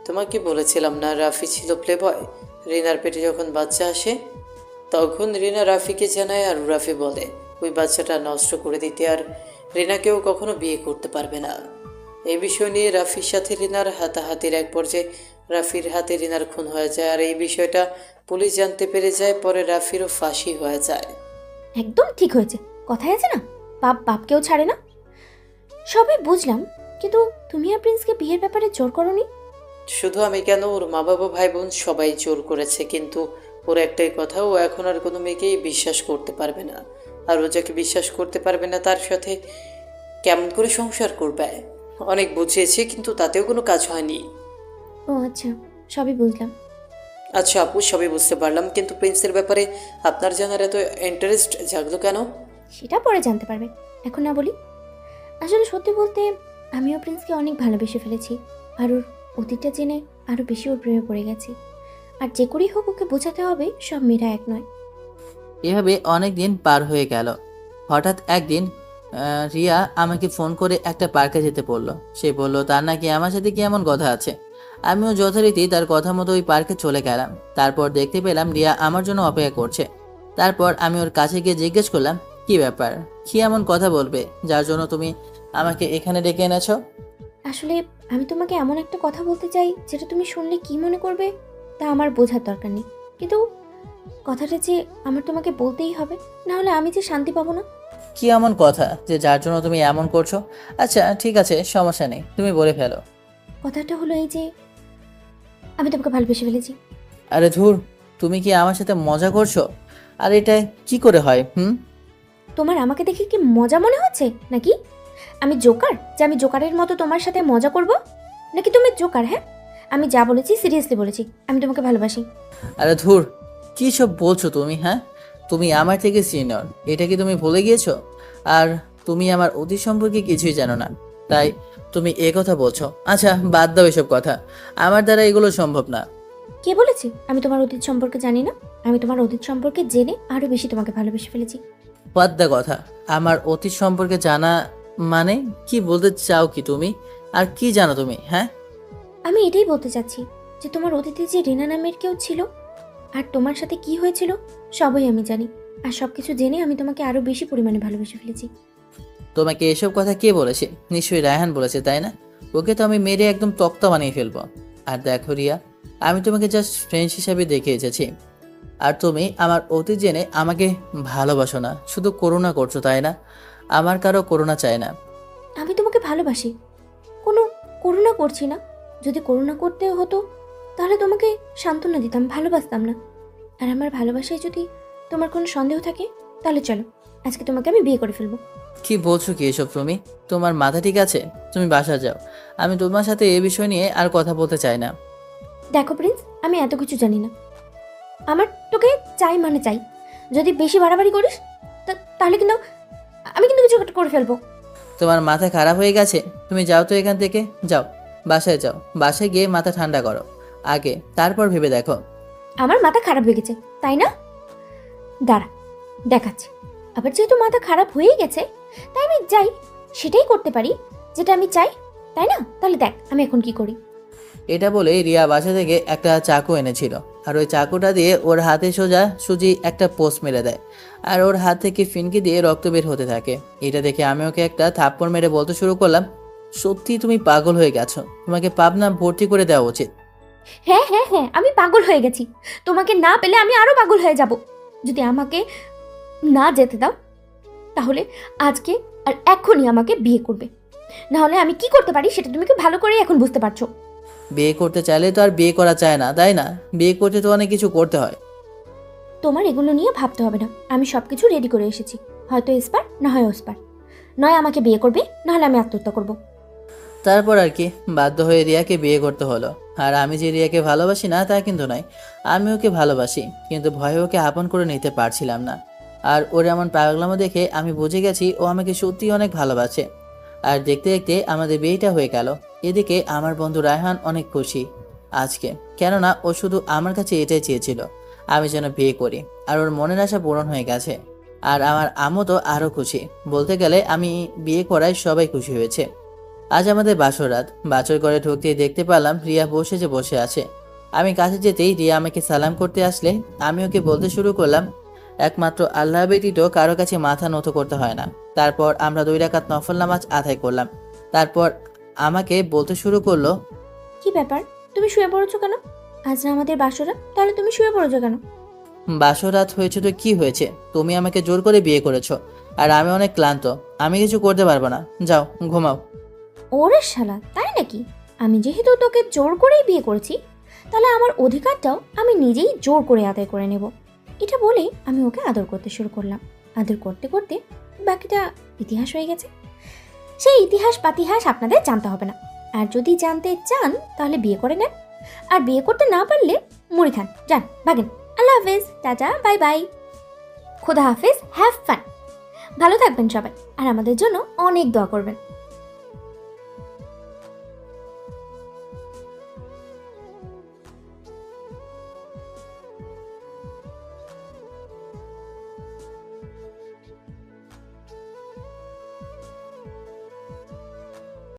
তোমাকে বলেছিলাম না রাফি ছিল প্লেবয়। রিনার পেটে যখন বাচ্চা আসে তখন রিনা রাফিকে জানায় আর রাফি বলে ওই বাচ্চাটা নষ্ট করে দিতে, আর রিনাকেও কখনো বিয়ে করতে পারবে না। এই বিষয় নিয়ে রাফির সাথে রিনার হাতাহাতির এক পর্যায়ে রাফির হাতে রিনার খুন হয়ে যায়, আর এই বিষয়টা পুলিশ জানতে পেরে যায়। পরে রাফিরও ফাঁসি হয়ে যায়। একদম ঠিক হয়েছে। কথায় আছে না, বাপ বাপকেও ছাড়ে না। সবই বুঝলাম, কিন্তু তুমি আর প্রিন্সকে বিয়ের ব্যাপারে জোর করোনি? শুধু আমি কেন, ওর মা বাবা ভাই বোন সবাই জোর করেছে, কিন্তু ওর একটাই কথা, ও এখন আর কোনো মেয়েকেই বিশ্বাস করতে পারবে না। আর ও যাকে বিশ্বাস করতে পারবে না তার সাথে কেমন করে সংসার করবে। অনেক বুঝিয়েছি কিন্তু তাতেও কোনো কাজ হয়নি। ও আচ্ছা, সবই বুঝলাম। আচ্ছা আপু, সবই বুঝতে পারলাম, কিন্তু প্রিন্সের ব্যাপারে আপনার জানার এত ইন্টারেস্ট জাগলো কেন? সেটা পরে জানতে পারবে, এখন না বলি। আসলে সত্যি বলতে আমিও প্রিন্সকে অনেক ভালোবেসে ফেলেছি, আর ওর অতীতটা জেনে আরও বেশি ওর প্রেমে পড়ে গেছি। আর যে করেই হোক ওকে বোঝাতে হবে সব মেয়েরা এক নয়। এভাবে অনেক দিন পার হয়ে গেল। হঠাৎ একদিন রিয়া আমাকে ফোন করে একটা পার্কে যেতে বললো। সে বলল তার নাকি আমার সাথে কি এমন কথা আছে। আমিও যথারীতি তার কথা মতো ওই পার্কে চলে গেলাম। তারপর দেখতে পেলাম রিয়া আমার জন্য অপেক্ষা করছে। তারপর আমি ওর কাছে গিয়ে জিজ্ঞেস করলাম, কি ব্যাপার, কি এমন কথা বলবে যার জন্য তুমি আমাকে এখানে ডেকে এনেছো? আসলে আমি তোমাকে এমন একটা কথা বলতে চাই যেটা তুমি শুনলে কি মনে করবে তা আমার বোঝার দরকার নেই, কিন্তু কথাটা যে আমার তোমাকে বলতেই হবে, না হলে আমি যে শান্তি পাবো না। কি এমন কথা যে যার জন্য তুমি এমন করছো? আচ্ছা ঠিক আছে, সমস্যা নেই, তুমি বলে ফেলো। কথাটা হলো এই যে আমি তোমাকে ভালোবেসে ফেলেছি। আরে ধুর, তুমি কি আমার সাথে মজা করছো? আর এটা কি করে হয়? তোমার আমাকে দেখে কি মজা মনে হচ্ছে নাকি? আমি জোকার যে আমি জোকারের মতো তোমার সাথে মজা করব? নাকি তুমি জোকার? হ্যাঁ, আমি যা বলেছি সিরিয়াসলি বলেছি, আমি তোমাকে ভালোবাসি। আরে ধুর, কি সব বলছো তুমি? হ্যাঁ, তুমি আমার থেকে সিনিয়র, এটা কি তুমি ভুলে গিয়েছো? আর তুমি আমার অতীত সম্পর্কে কিছুই জানো না, তাই তুমি এ কথা বলছো। আচ্ছা বাদ দাও এসব কথা, আমার দ্বারা এগুলো সম্ভব না। কে বলেছে আমি তোমার অতীত সম্পর্কে জানি না? আমি তোমার অতীত সম্পর্কে জেনে আরো বেশি তোমাকে ভালোবেসে ফেলেছি। বাদ দা কথা, আমার অতীত সম্পর্কে জানা মানে কি বলতে চাও কি তুমি? আর কি জানো তুমি? হ্যাঁ, আমি এটাই বলতে চাচ্ছি যে তোমার অতীতে যে রিনা নামের কেউ ছিল আর তোমার সাথে কি হয়েছিল সবই আমি জানি, আর সবকিছু জেনে আমি তোমাকে আরো বেশি পরিমাণে ভালোবেসে ফেলেছি। তোমাকে এসব কথা কে বলেছে? নিশ্চয়ই রায়হান বলেছে, তাই না? ওকে তো আমি মেরে একদম তক্তা বানিয়ে ফেলবো। আর দেখো রিয়া, আমি তোমাকে জাস্ট ফ্রেন্ড হিসাবে দেখে এসেছি, আর তুমি আমার অতীত জেনে আমাকে ভালোবাসো না, শুধু করুণা করছো, তাই না? আমার কারো করুণা চাই না। আমি তোমাকে ভালোবাসি, কোনো করুণা করছি না। যদি করুণা করতে হতো তাহলে তোমাকে সান্ত্বনা দিতাম, ভালোবাসতাম না। আর আমার ভালোবাসায় যদি তোমার কোনো সন্দেহ থাকে তাহলে চলো আজকে তোমাকে আমি বিয়ে করে ফেলবো। কি বলছো কি এসব তুমি? তোমার মাথা ঠিক আছে? তুমি বাসা যাও, আমি তোমার সাথে এ বিষয় নিয়ে আর কথা বলতে চাই না। দেখো প্রিন্স, আমি এত কিছু জানি না, আমার তোকে চাই মানে চাই। যদি বেশি বাড়াবাড়ি করিস তাহলে কিন্তু আমি কিন্তু কিছু একটা করে ফেলবো। তোমার মাথা খারাপ হয়ে গেছে? তুমি যাও তো এখান থেকে, যাও, বাসায় যাও। বাসায় গিয়ে মাথা ঠান্ডা করো আগে, তারপর ভেবে দেখো। আমার মাথা খারাপ হয়ে গেছে তাই না? দাঁড়া দেখাচ্ছি। আবার যেহেতু মাথা খারাপ হয়েই গেছে তাই আমি যাই সেটাই করতে পারি যেটা আমি চাই, তাই না? তাহলে দেখ আমি এখন কি করি। এটা বলে রিয়া বাসা থেকে একটা চাকু এনেছিল, আর ওই চাকুটা দিয়ে ওর হাতে সোজা সুজি একটা পোস্ট মেরে দেয়, আর ওর হাত থেকে ফিনকি দিয়ে রক্ত বের হতে থাকে। এটা দেখে আমি ওকে একটা থাপ্পড় মেরে বলতে শুরু করলাম, সত্যি তুমি পাগল হয়ে গেছো, তোমাকে পাবনা ভর্তি করে দেওয়া উচিত। হ্যাঁ হ্যাঁ হ্যাঁ, আমি পাগল হয়ে গেছি। তোমাকে না পেলে আমি আরো পাগল হয়ে যাব। যদি আমাকে না যেতে দাও তাহলে আজকে আর এখনই আমাকে বিয়ে করবে, না হলে আমি কি করতে পারি সেটা তুমি কি ভালো করে এখন বুঝতে পারছো। বিয়ে করতে চাইলে তো আর বিয়ে করা চায় না, তাই না? বিয়ে করতে তো অনেক কিছু করতে হয়। তোমার এগুলো নিয়ে ভাবতে হবে না, আমি সব কিছু রেডি করে এসেছি। হয়তো এসপার না হয় ওসপার, নয় আমাকে বিয়ে করবে না হলে আমি আত্মহত্যা করব। তারপর আর কি, বাধ্য হয়ে রিয়াকে বিয়ে করতে হলো। আর আমি যে রিয়াকে ভালোবাসি না তা কিন্তু নয়, আমি ওকে ভালোবাসি, কিন্তু ভয়ে ওকে আপন করে নিতে পারছিলাম না। আর ওর এমন পাগলামো দেখে আমি বুঝে গেছি ও আমাকে সত্যি অনেক ভালোবাসে। আর দেখতে দেখতে আমাদের বিয়েটা হয়ে গেল। এদিকে আমার বন্ধু রায়হান অনেক খুশি আজকে, কেননা ও শুধু আমার কাছে এটাই চেয়েছিল, আমি যেন বিয়ে করি। আর ওর মনের আশা পূরণ হয়ে গেছে। আর আমার আম্মু তো আরও খুশি, বলতে গেলে আমি বিয়ে করায় সবাই খুশি হয়েছে। আজ আমাদের বাসরাত। বাছর ঘরে ঢুকতেই দেখতে পেলাম রিয়া বসে আছে। আমি কাছে যেতেই রিয়া আমাকে সালাম করতে আসলে আমি ওকে বলতে শুরু করলাম, একমাত্র আল্লাহ ব্যতীত কারো কাছে মাথা নত করতে হয় না। তারপর আমরা 2 রাকাত নফল নামাজ আদায় করলাম। তারপর আমাকে বলতে শুরু করলো, কি ব্যাপার, তুমি শুয়ে পড়েছো কেন? আজ না আমাদের বাসরা, তাহলে তুমি শুয়ে পড়েছো কেন? বাসরাত হয়েছে তো কি হয়েছে? তুমি আমাকে জোর করে বিয়ে করেছো, আর আমি অনেক ক্লান্ত। আমি কিছু করতে পারবো না, যাও ঘুমাও। ওরে শালা, তাই নাকি? আমি যেহেতু তোকে জোর করেই বিয়ে করেছি, তাহলে আমার অধিকারটাও আমি নিজেই জোর করে আদায় করে নেব। এটা বলে আমি ওকে আদর করতে শুরু করলাম। আদর করতে করতে বাকিটা ইতিহাস হয়ে গেছে। সেই ইতিহাস পাতিহাস আপনাদের জানতে হবে না। আর যদি জানতে চান তাহলে বিয়ে করে নেন, আর বিয়ে করতে না পারলে মুড়ি খান, যান ভাগেন। আল্লাহ হাফেজ, টাটা, বাই বাই, খোদা হাফেজ, হ্যাভ ফান। ভালো থাকবেন সবাই, আর আমাদের জন্য অনেক দোয়া করবেন।